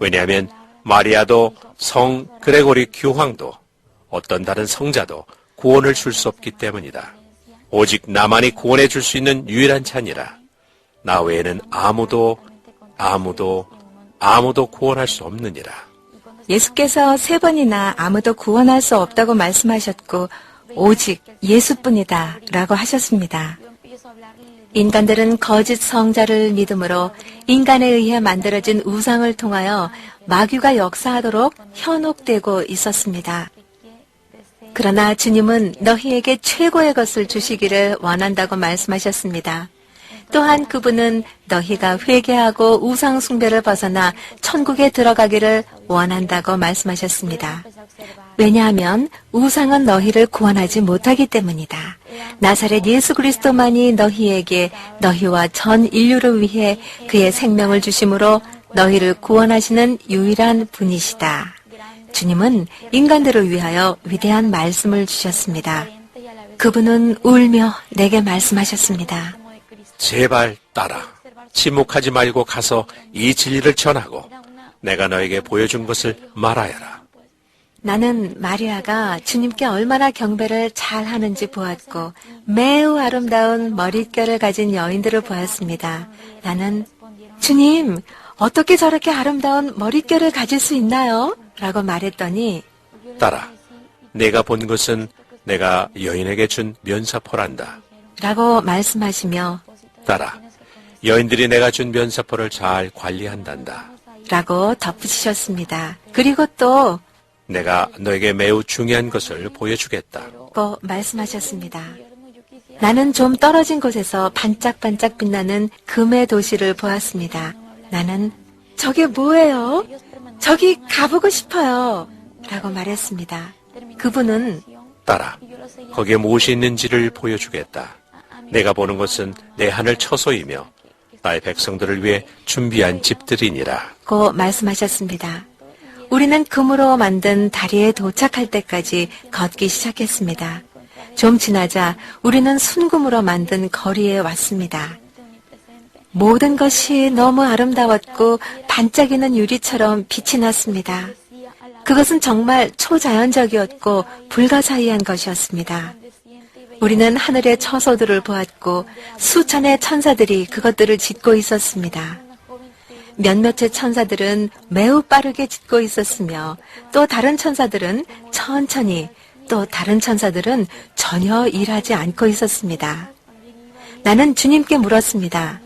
왜냐하면 마리아도 성 그레고리 교황도 어떤 다른 성자도 구원을 줄 수 없기 때문이다. 오직 나만이 구원해 줄 수 있는 유일한 자니라. 나 외에는 아무도 구원할 수 없느니라. 예수께서 3번이나 아무도 구원할 수 없다고 말씀하셨고 오직 예수뿐이다 라고 하셨습니다. 인간들은 거짓 성자를 믿음으로 인간에 의해 만들어진 우상을 통하여 마귀가 역사하도록 현혹되고 있었습니다. 그러나 주님은 너희에게 최고의 것을 주시기를 원한다고 말씀하셨습니다. 또한 그분은 너희가 회개하고 우상 숭배를 벗어나 천국에 들어가기를 원한다고 말씀하셨습니다. 왜냐하면 우상은 너희를 구원하지 못하기 때문이다. 나사렛 예수 그리스도만이 너희에게 너희와 전 인류를 위해 그의 생명을 주심으로 너희를 구원하시는 유일한 분이시다. 주님은 인간들을 위하여 위대한 말씀을 주셨습니다. 그분은 울며 내게 말씀하셨습니다. 제발 따라 침묵하지 말고 가서 이 진리를 전하고 내가 너에게 보여준 것을 말하여라. 나는 마리아가 주님께 얼마나 경배를 잘 하는지 보았고 매우 아름다운 머릿결을 가진 여인들을 보았습니다. 나는 주님, 어떻게 저렇게 아름다운 머릿결을 가질 수 있나요? 라고 말했더니 따라 내가 본 것은 내가 여인에게 준 면사포란다. 라고 말씀하시며 따라 여인들이 내가 준 면사포를 잘 관리한단다. 라고 덧붙이셨습니다. 그리고 또 내가 너에게 매우 중요한 것을 보여주겠다. 고 말씀하셨습니다. 나는 좀 떨어진 곳에서 반짝반짝 빛나는 금의 도시를 보았습니다. 나는 저게 뭐예요? 저기 가보고 싶어요. 라고 말했습니다. 그분은 따라 거기에 무엇이 있는지를 보여주겠다. 내가 보는 것은 내 하늘 처소이며 나의 백성들을 위해 준비한 집들이니라. 고 말씀하셨습니다. 우리는 금으로 만든 다리에 도착할 때까지 걷기 시작했습니다. 좀 지나자 우리는 순금으로 만든 거리에 왔습니다. 모든 것이 너무 아름다웠고 반짝이는 유리처럼 빛이 났습니다. 그것은 정말 초자연적이었고 불가사의한 것이었습니다. 우리는 하늘의 처소들을 보았고 수천의 천사들이 그것들을 짓고 있었습니다. 몇몇의 천사들은 매우 빠르게 짓고 있었으며 또 다른 천사들은 천천히, 또 다른 천사들은 전혀 일하지 않고 있었습니다. 나는 주님께 물었습니다.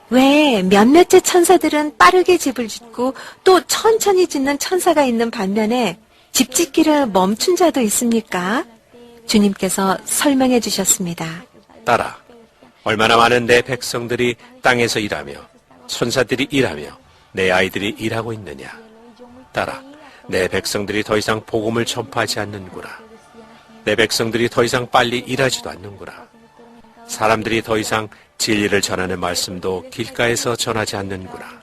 왜 몇몇의 천사들은 빠르게 집을 짓고 또 천천히 짓는 천사가 있는 반면에 집 짓기를 멈춘 자도 있습니까? 주님께서 설명해 주셨습니다. 따라 얼마나 많은 내 백성들이 땅에서 일하며 천사들이 일하며 내 아이들이 일하고 있느냐. 따라 내 백성들이 더 이상 복음을 전파하지 않는구나. 내 백성들이 더 이상 빨리 일하지도 않는구나. 사람들이 더 이상 진리를 전하는 말씀도 길가에서 전하지 않는구나.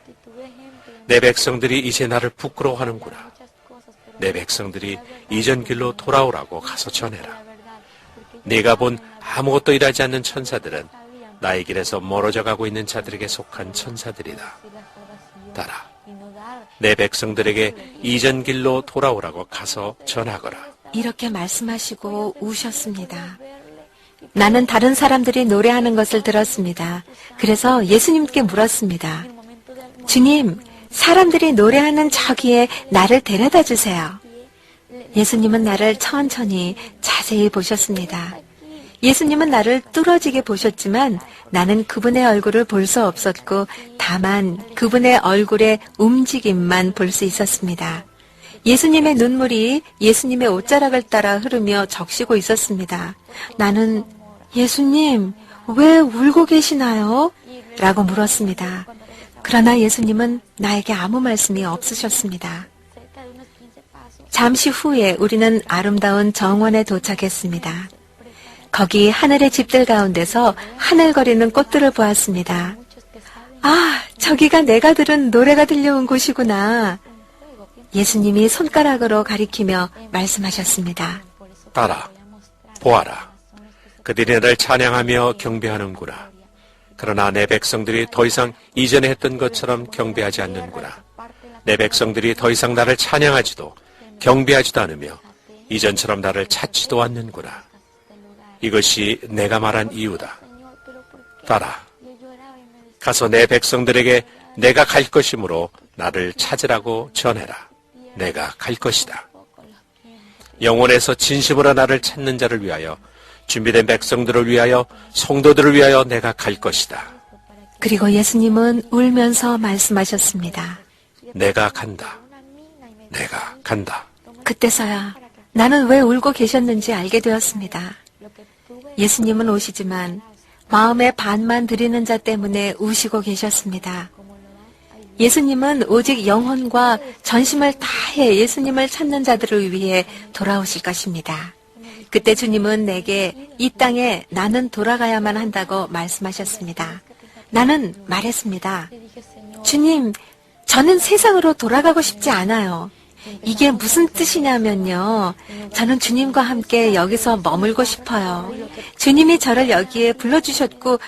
내 백성들이 이제 나를 부끄러워하는구나. 내 백성들이 이전 길로 돌아오라고 가서 전해라. 네가 본 아무것도 일하지 않는 천사들은 나의 길에서 멀어져 가고 있는 자들에게 속한 천사들이다. 따라 내 백성들에게 이전 길로 돌아오라고 가서 전하거라. 이렇게 말씀하시고 우셨습니다. 나는 다른 사람들이 노래하는 것을 들었습니다. 그래서 예수님께 물었습니다. 주님, 사람들이 노래하는 저기에 나를 데려다 주세요. 예수님은 나를 천천히 자세히 보셨습니다. 예수님은 나를 뚫어지게 보셨지만 나는 그분의 얼굴을 볼 수 없었고 다만 그분의 얼굴의 움직임만 볼 수 있었습니다. 예수님의 눈물이 예수님의 옷자락을 따라 흐르며 적시고 있었습니다. 나는 예수님, 왜 울고 계시나요? 라고 물었습니다. 그러나 예수님은 나에게 아무 말씀이 없으셨습니다. 잠시 후에 우리는 아름다운 정원에 도착했습니다. 거기 하늘의 집들 가운데서 하늘거리는 꽃들을 보았습니다. 아, 저기가 내가 들은 노래가 들려온 곳이구나. 예수님이 손가락으로 가리키며 말씀하셨습니다. 따라, 보아라. 그들이 나를 찬양하며 경배하는구나. 그러나 내 백성들이 더 이상 이전에 했던 것처럼 경배하지 않는구나. 내 백성들이 더 이상 나를 찬양하지도 경배하지도 않으며 이전처럼 나를 찾지도 않는구나. 이것이 내가 말한 이유다. 따라, 가서 내 백성들에게 내가 갈 것이므로 나를 찾으라고 전해라. 내가 갈 것이다. 영혼에서 진심으로 나를 찾는 자를 위하여, 준비된 백성들을 위하여, 성도들을 위하여 내가 갈 것이다. 그리고 예수님은 울면서 말씀하셨습니다. 내가 간다. 내가 간다. 그때서야 나는 왜 울고 계셨는지 알게 되었습니다. 예수님은 오시지만 마음의 반만 드리는 자 때문에 우시고 계셨습니다. 예수님은 오직 영혼과 전심을 다해 예수님을 찾는 자들을 위해 돌아오실 것입니다. 그때 주님은 내게 이 땅에 나는 돌아가야만 한다고 말씀하셨습니다. 나는 말했습니다. 주님, 저는 세상으로 돌아가고 싶지 않아요. 이게 무슨 뜻이냐면요. 저는 주님과 함께 여기서 머물고 싶어요. 주님이 저를 여기에 불러주셨고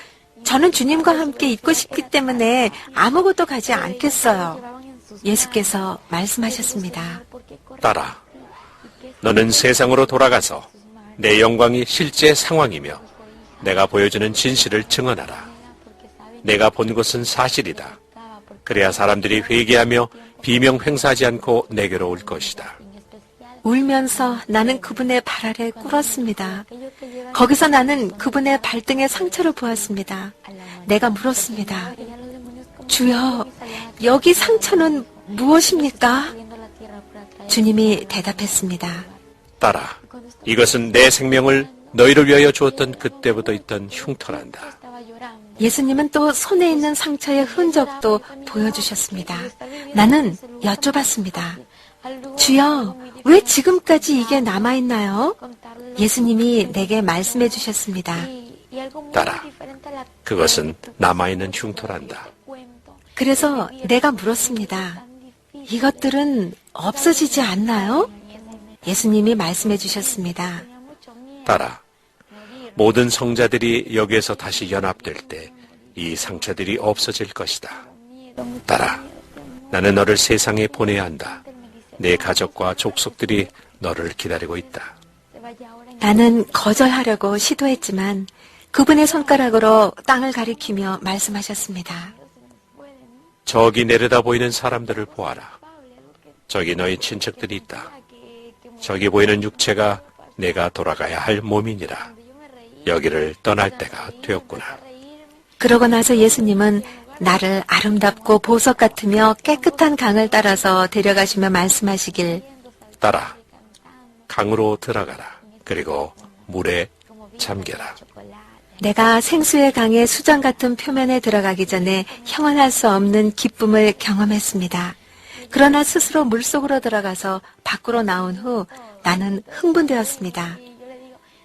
저는 주님과 함께 있고 싶기 때문에 아무것도 가지 않겠어요. 예수께서 말씀하셨습니다. 따라, 너는 세상으로 돌아가서 내 영광이 실제 상황이며 내가 보여주는 진실을 증언하라. 내가 본 것은 사실이다. 그래야 사람들이 회개하며 비명 횡사하지 않고 내게로 올 것이다. 울면서 나는 그분의 발 아래 꿇었습니다. 거기서 나는 그분의 발등에 상처를 보았습니다. 내가 물었습니다. 주여, 여기 상처는 무엇입니까? 주님이 대답했습니다. 따라, 이것은 내 생명을 너희를 위하여 주었던 그때부터 있던 흉터란다. 예수님은 또 손에 있는 상처의 흔적도 보여주셨습니다. 나는 여쭤봤습니다. 주여, 왜 지금까지 이게 남아있나요? 예수님이 내게 말씀해 주셨습니다. 따라, 그것은 남아있는 흉터란다. 그래서 내가 물었습니다. 이것들은 없어지지 않나요? 예수님이 말씀해 주셨습니다. 따라, 모든 성자들이 여기에서 다시 연합될 때 이 상처들이 없어질 것이다. 따라, 나는 너를 세상에 보내야 한다. 내 가족과 족속들이 너를 기다리고 있다. 나는 거절하려고 시도했지만 그분의 손가락으로 땅을 가리키며 말씀하셨습니다. 저기 내려다 보이는 사람들을 보아라. 저기 너희 친척들이 있다. 저기 보이는 육체가 내가 돌아가야 할 몸이니라. 여기를 떠날 때가 되었구나. 그러고 나서 예수님은 나를 아름답고 보석 같으며 깨끗한 강을 따라서 데려가시며 말씀하시길, 따라, 강으로 들어가라. 그리고 물에 잠겨라. 내가 생수의 강의 수정 같은 표면에 들어가기 전에 형언할 수 없는 기쁨을 경험했습니다. 그러나 스스로 물속으로 들어가서 밖으로 나온 후 나는 흥분되었습니다.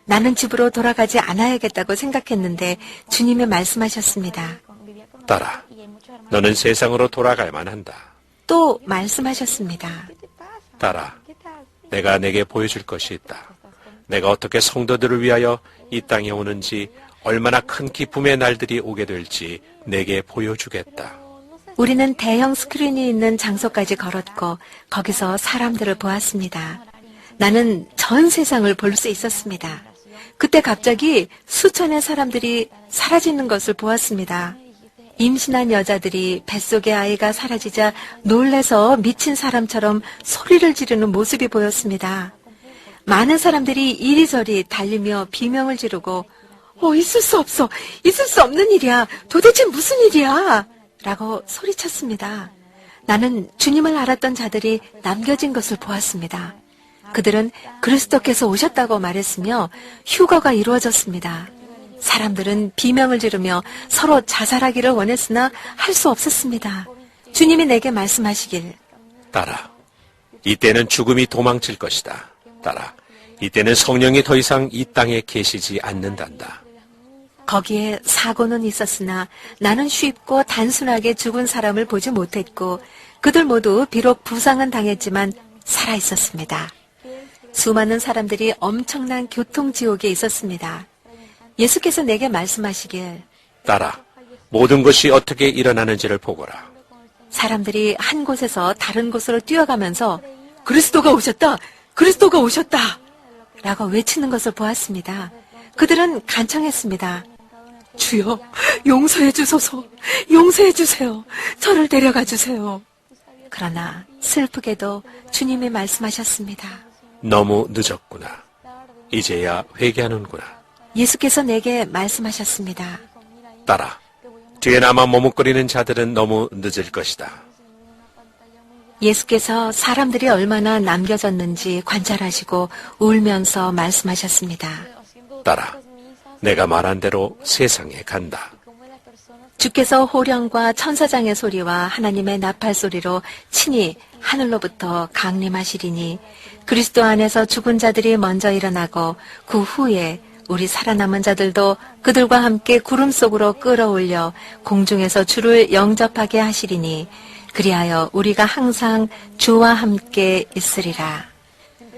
나는 집으로 돌아가지 않아야겠다고 생각했는데 주님이 말씀하셨습니다. 따라, 너는 세상으로 돌아가야만 한다. 또 말씀하셨습니다. 따라, 내가 내게 보여줄 것이 있다. 내가 어떻게 성도들을 위하여 이 땅에 오는지, 얼마나 큰 기쁨의 날들이 오게 될지 내게 보여주겠다. 우리는 대형 스크린이 있는 장소까지 걸었고 거기서 사람들을 보았습니다. 나는 전 세상을 볼 수 있었습니다. 그때 갑자기 수천의 사람들이 사라지는 것을 보았습니다. 임신한 여자들이 뱃속의 아이가 사라지자 놀래서 미친 사람처럼 소리를 지르는 모습이 보였습니다. 많은 사람들이 이리저리 달리며 비명을 지르고 있을 수 없어! 있을 수 없는 일이야! 도대체 무슨 일이야! 라고 소리쳤습니다. 나는 주님을 알았던 자들이 남겨진 것을 보았습니다. 그들은 그리스도께서 오셨다고 말했으며 휴거가 이루어졌습니다. 사람들은 비명을 지르며 서로 자살하기를 원했으나 할 수 없었습니다. 주님이 내게 말씀하시길, 딸아, 이때는 죽음이 도망칠 것이다. 딸아, 이때는 성령이 더 이상 이 땅에 계시지 않는단다. 거기에 사고는 있었으나 나는 쉽고 단순하게 죽은 사람을 보지 못했고 그들 모두 비록 부상은 당했지만 살아 있었습니다. 수많은 사람들이 엄청난 교통지옥에 있었습니다. 예수께서 내게 말씀하시길, 딸아, 모든 것이 어떻게 일어나는지를 보거라. 사람들이 한 곳에서 다른 곳으로 뛰어가면서 그리스도가 오셨다! 그리스도가 오셨다! 라고 외치는 것을 보았습니다. 그들은 간청했습니다. 주여, 용서해 주소서, 용서해 주세요. 저를 데려가 주세요. 그러나 슬프게도 주님이 말씀하셨습니다. 너무 늦었구나. 이제야 회개하는구나. 예수께서 내게 말씀하셨습니다. 딸아, 뒤에 남아 머뭇거리는 자들은 너무 늦을 것이다. 예수께서 사람들이 얼마나 남겨졌는지 관찰하시고 울면서 말씀하셨습니다. 딸아, 내가 말한 대로 세상에 간다. 주께서 호령과 천사장의 소리와 하나님의 나팔 소리로 친히 하늘로부터 강림하시리니 그리스도 안에서 죽은 자들이 먼저 일어나고 그 후에 우리 살아남은 자들도 그들과 함께 구름 속으로 끌어올려 공중에서 주를 영접하게 하시리니 그리하여 우리가 항상 주와 함께 있으리라.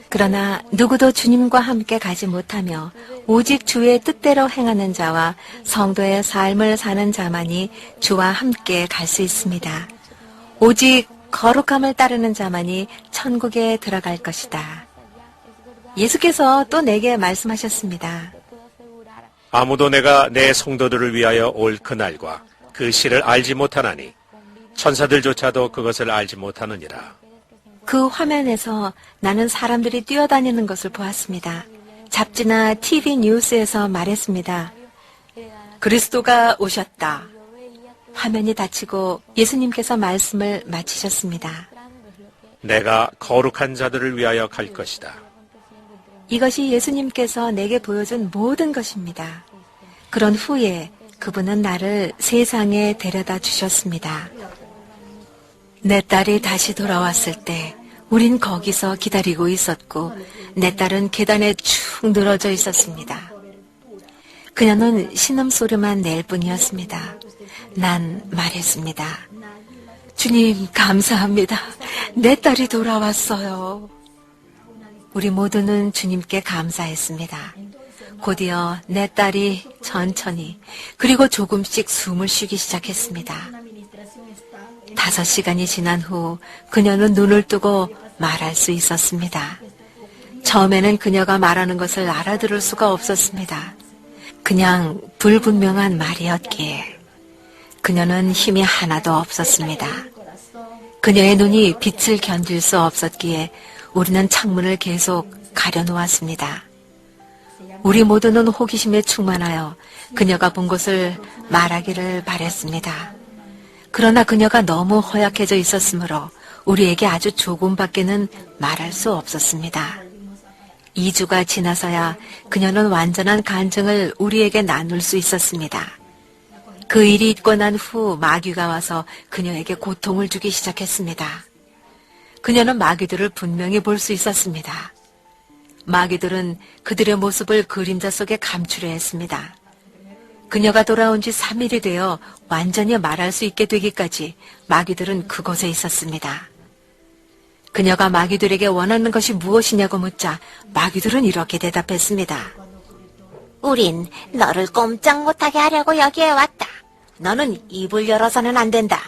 그러나 누구도 주님과 함께 가지 못하며 오직 주의 뜻대로 행하는 자와 성도의 삶을 사는 자만이 주와 함께 갈 수 있습니다. 오직 거룩함을 따르는 자만이 천국에 들어갈 것이다. 예수께서 또 내게 말씀하셨습니다. 아무도 내가 내 성도들을 위하여 올 그날과 그 시를 알지 못하나니 천사들조차도 그것을 알지 못하느니라. 그 화면에서 나는 사람들이 뛰어다니는 것을 보았습니다. 잡지나 TV 뉴스에서 말했습니다. 그리스도가 오셨다. 화면이 닫히고 예수님께서 말씀을 마치셨습니다. 내가 거룩한 자들을 위하여 갈 것이다. 이것이 예수님께서 내게 보여준 모든 것입니다. 그런 후에 그분은 나를 세상에 데려다 주셨습니다. 내 딸이 다시 돌아왔을 때 우린 거기서 기다리고 있었고 내 딸은 계단에 축 늘어져 있었습니다. 그녀는 신음소리만 낼 뿐이었습니다. 난 말했습니다. 주님 감사합니다. 내 딸이 돌아왔어요. 우리 모두는 주님께 감사했습니다. 곧이어 내 딸이 천천히 그리고 조금씩 숨을 쉬기 시작했습니다. 5시간이 지난 후 그녀는 눈을 뜨고 말할 수 있었습니다. 처음에는 그녀가 말하는 것을 알아들을 수가 없었습니다. 그냥 불분명한 말이었기에 그녀는 힘이 하나도 없었습니다. 그녀의 눈이 빛을 견딜 수 없었기에 우리는 창문을 계속 가려놓았습니다. 우리 모두는 호기심에 충만하여 그녀가 본 것을 말하기를 바랬습니다. 그러나 그녀가 너무 허약해져 있었으므로 우리에게 아주 조금밖에는 말할 수 없었습니다. 2주가 지나서야 그녀는 완전한 간증을 우리에게 나눌 수 있었습니다. 그 일이 있고 난 후 마귀가 와서 그녀에게 고통을 주기 시작했습니다. 그녀는 마귀들을 분명히 볼 수 있었습니다. 마귀들은 그들의 모습을 그림자 속에 감추려 했습니다. 그녀가 돌아온 지 3일이 되어 완전히 말할 수 있게 되기까지 마귀들은 그곳에 있었습니다. 그녀가 마귀들에게 원하는 것이 무엇이냐고 묻자 마귀들은 이렇게 대답했습니다. 우린 너를 꼼짝 못하게 하려고 여기에 왔다. 너는 입을 열어서는 안 된다.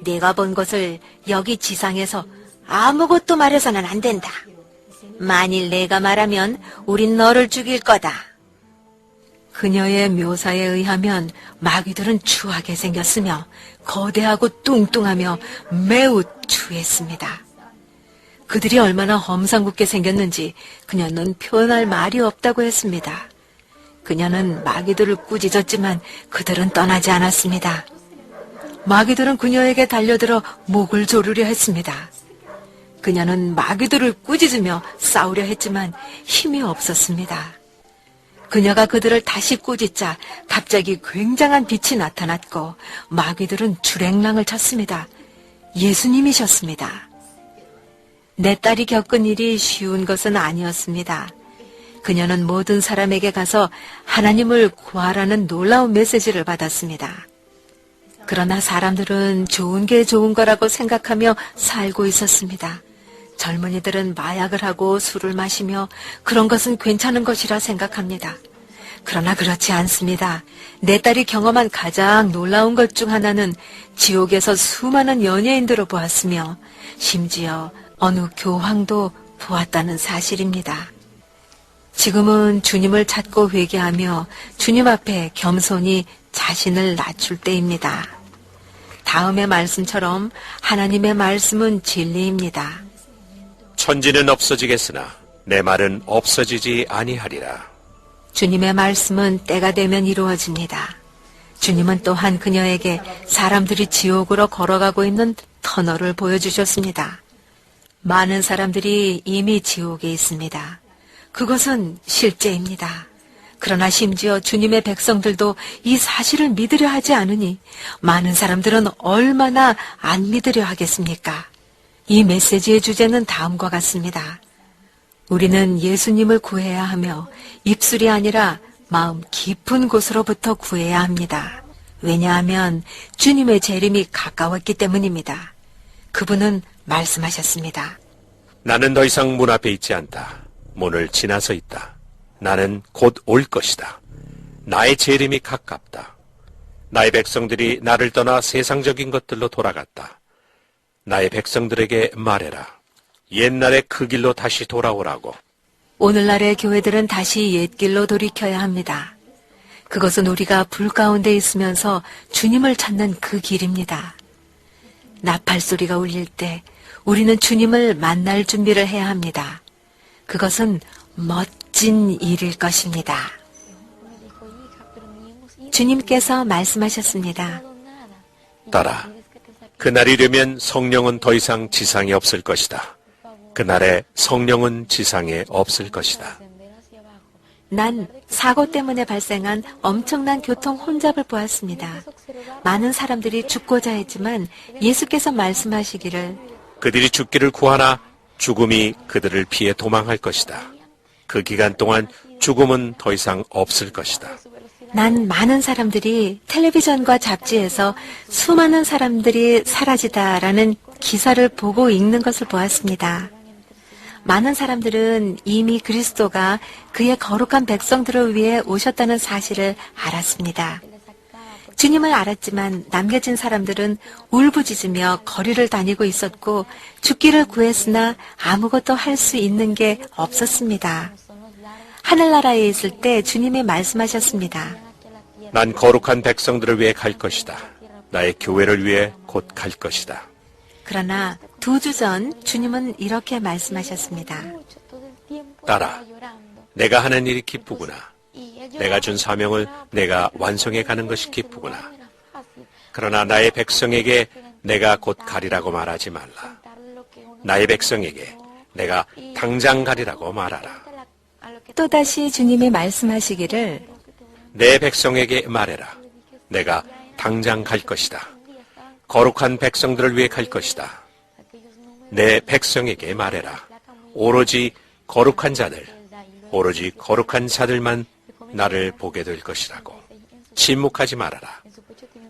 네가 본 것을 여기 지상에서 아무것도 말해서는 안 된다. 만일 내가 말하면 우린 너를 죽일 거다. 그녀의 묘사에 의하면 마귀들은 추하게 생겼으며 거대하고 뚱뚱하며 매우 추했습니다. 그들이 얼마나 험상궂게 생겼는지 그녀는 표현할 말이 없다고 했습니다. 그녀는 마귀들을 꾸짖었지만 그들은 떠나지 않았습니다. 마귀들은 그녀에게 달려들어 목을 조르려 했습니다. 그녀는 마귀들을 꾸짖으며 싸우려 했지만 힘이 없었습니다. 그녀가 그들을 다시 꾸짖자 갑자기 굉장한 빛이 나타났고 마귀들은 주랭랑을 쳤습니다. 예수님이셨습니다. 내 딸이 겪은 일이 쉬운 것은 아니었습니다. 그녀는 모든 사람에게 가서 하나님을 구하라는 놀라운 메시지를 받았습니다. 그러나 사람들은 좋은 게 좋은 거라고 생각하며 살고 있었습니다. 젊은이들은 마약을 하고 술을 마시며 그런 것은 괜찮은 것이라 생각합니다. 그러나 그렇지 않습니다. 내 딸이 경험한 가장 놀라운 것 중 하나는 지옥에서 수많은 연예인들을 보았으며 심지어 어느 교황도 보았다는 사실입니다. 지금은 주님을 찾고 회개하며 주님 앞에 겸손히 자신을 낮출 때입니다. 다음의 말씀처럼 하나님의 말씀은 진리입니다. 천지는 없어지겠으나 내 말은 없어지지 아니하리라. 주님의 말씀은 때가 되면 이루어집니다. 주님은 또한 그녀에게 사람들이 지옥으로 걸어가고 있는 터널을 보여주셨습니다. 많은 사람들이 이미 지옥에 있습니다. 그것은 실제입니다. 그러나 심지어 주님의 백성들도 이 사실을 믿으려 하지 않으니 많은 사람들은 얼마나 안 믿으려 하겠습니까? 이 메시지의 주제는 다음과 같습니다. 우리는 예수님을 구해야 하며 입술이 아니라 마음 깊은 곳으로부터 구해야 합니다. 왜냐하면 주님의 재림이 가까웠기 때문입니다. 그분은 말씀하셨습니다. 나는 더 이상 문 앞에 있지 않다. 문을 지나서 있다. 나는 곧 올 것이다. 나의 재림이 가깝다. 나의 백성들이 나를 떠나 세상적인 것들로 돌아갔다. 나의 백성들에게 말해라. 옛날의 그 길로 다시 돌아오라고. 오늘날의 교회들은 다시 옛길로 돌이켜야 합니다. 그것은 우리가 불 가운데 있으면서 주님을 찾는 그 길입니다. 나팔 소리가 울릴 때 우리는 주님을 만날 준비를 해야 합니다. 그것은 멋진 일일 것입니다. 주님께서 말씀하셨습니다. 딸아, 그날이 되면 성령은 더 이상 지상에 없을 것이다. 그날에 성령은 지상에 없을 것이다. 난 사고 때문에 발생한 엄청난 교통 혼잡을 보았습니다. 많은 사람들이 죽고자 했지만 예수께서 말씀하시기를 그들이 죽기를 구하나 죽음이 그들을 피해 도망할 것이다. 그 기간 동안 죽음은 더 이상 없을 것이다. 난 많은 사람들이 텔레비전과 잡지에서 수많은 사람들이 사라지다라는 기사를 보고 읽는 것을 보았습니다. 많은 사람들은 이미 그리스도가 그의 거룩한 백성들을 위해 오셨다는 사실을 알았습니다. 주님을 알았지만 남겨진 사람들은 울부짖으며 거리를 다니고 있었고 죽기를 구했으나 아무것도 할 수 있는 게 없었습니다. 하늘나라에 있을 때 주님이 말씀하셨습니다. 난 거룩한 백성들을 위해 갈 것이다. 나의 교회를 위해 곧 갈 것이다. 그러나 2주 전 주님은 이렇게 말씀하셨습니다. 딸아, 내가 하는 일이 기쁘구나. 내가 준 사명을 내가 완성해 가는 것이 기쁘구나. 그러나 나의 백성에게 내가 곧 가리라고 말하지 말라. 나의 백성에게 내가 당장 가리라고 말하라. 또다시 주님이 말씀하시기를 내 백성에게 말해라. 내가 당장 갈 것이다. 거룩한 백성들을 위해 갈 것이다. 내 백성에게 말해라. 오로지 거룩한 자들, 오로지 거룩한 자들만 나를 보게 될 것이라고. 침묵하지 말아라.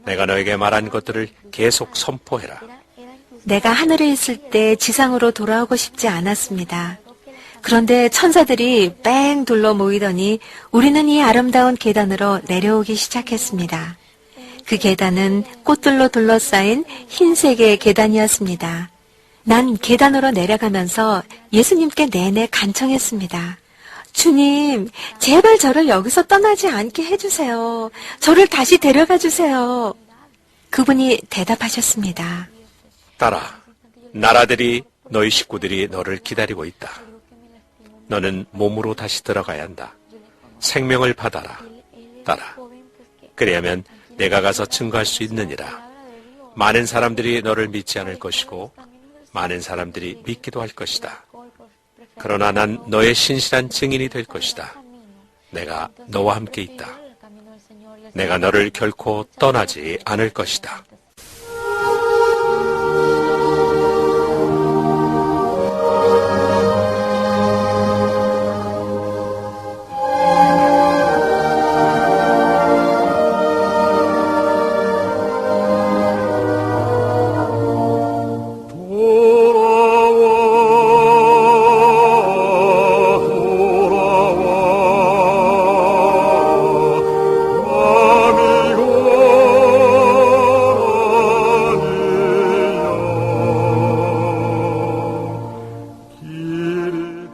내가 너에게 말한 것들을 계속 선포해라. 내가 하늘에 있을 때 지상으로 돌아오고 싶지 않았습니다. 그런데 천사들이 뺑 둘러 모이더니 우리는 이 아름다운 계단으로 내려오기 시작했습니다. 그 계단은 꽃들로 둘러싸인 흰색의 계단이었습니다. 난 계단으로 내려가면서 예수님께 내내 간청했습니다. 주님, 제발 저를 여기서 떠나지 않게 해주세요. 저를 다시 데려가 주세요. 그분이 대답하셨습니다. 딸아, 나라들이 너희 식구들이 너를 기다리고 있다. 너는 몸으로 다시 들어가야 한다. 생명을 받아라. 딸아, 그래야면 내가 가서 증거할 수 있느니라. 많은 사람들이 너를 믿지 않을 것이고 많은 사람들이 믿기도 할 것이다. 그러나 난 너의 신실한 증인이 될 것이다. 내가 너와 함께 있다. 내가 너를 결코 떠나지 않을 것이다.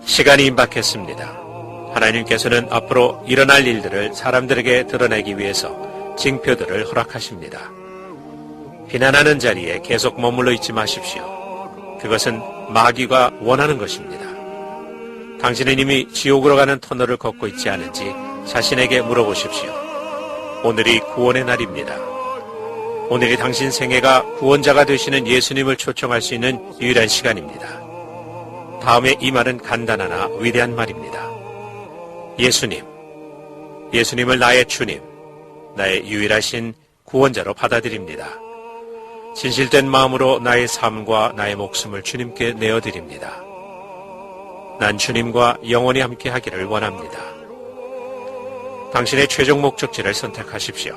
시간이 임박했습니다. 하나님께서는 앞으로 일어날 일들을 사람들에게 드러내기 위해서 징표들을 허락하십니다. 비난하는 자리에 계속 머물러 있지 마십시오. 그것은 마귀가 원하는 것입니다. 당신은 이미 지옥으로 가는 터널을 걷고 있지 않은지 자신에게 물어보십시오. 오늘이 구원의 날입니다. 오늘이 당신 생애가 구원자가 되시는 예수님을 초청할 수 있는 유일한 시간입니다. 다음에 이 말은 간단하나 위대한 말입니다. 예수님을 나의 주님, 나의 유일하신 구원자로 받아들입니다. 진실된 마음으로 나의 삶과 나의 목숨을 주님께 내어드립니다. 난 주님과 영원히 함께 하기를 원합니다. 당신의 최종 목적지를 선택하십시오.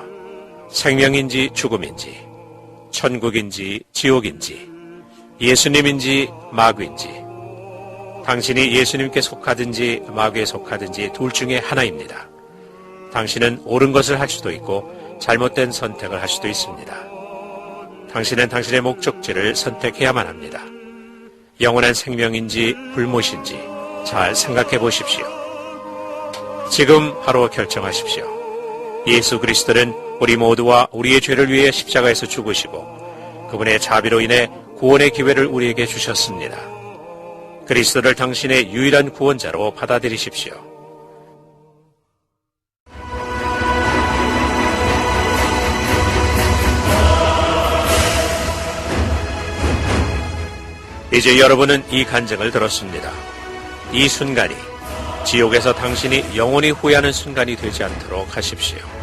생명인지 죽음인지, 천국인지 지옥인지, 예수님인지 마귀인지, 당신이 예수님께 속하든지 마귀에 속하든지 둘 중에 하나입니다. 당신은 옳은 것을 할 수도 있고 잘못된 선택을 할 수도 있습니다. 당신은 당신의 목적지를 선택해야만 합니다. 영원한 생명인지 불못인지 잘 생각해 보십시오. 지금 바로 결정하십시오. 예수 그리스도는 우리 모두와 우리의 죄를 위해 십자가에서 죽으시고 그분의 자비로 인해 구원의 기회를 우리에게 주셨습니다. 그리스도를 당신의 유일한 구원자로 받아들이십시오. 이제 여러분은 이 간증을 들었습니다. 이 순간이 지옥에서 당신이 영원히 후회하는 순간이 되지 않도록 하십시오.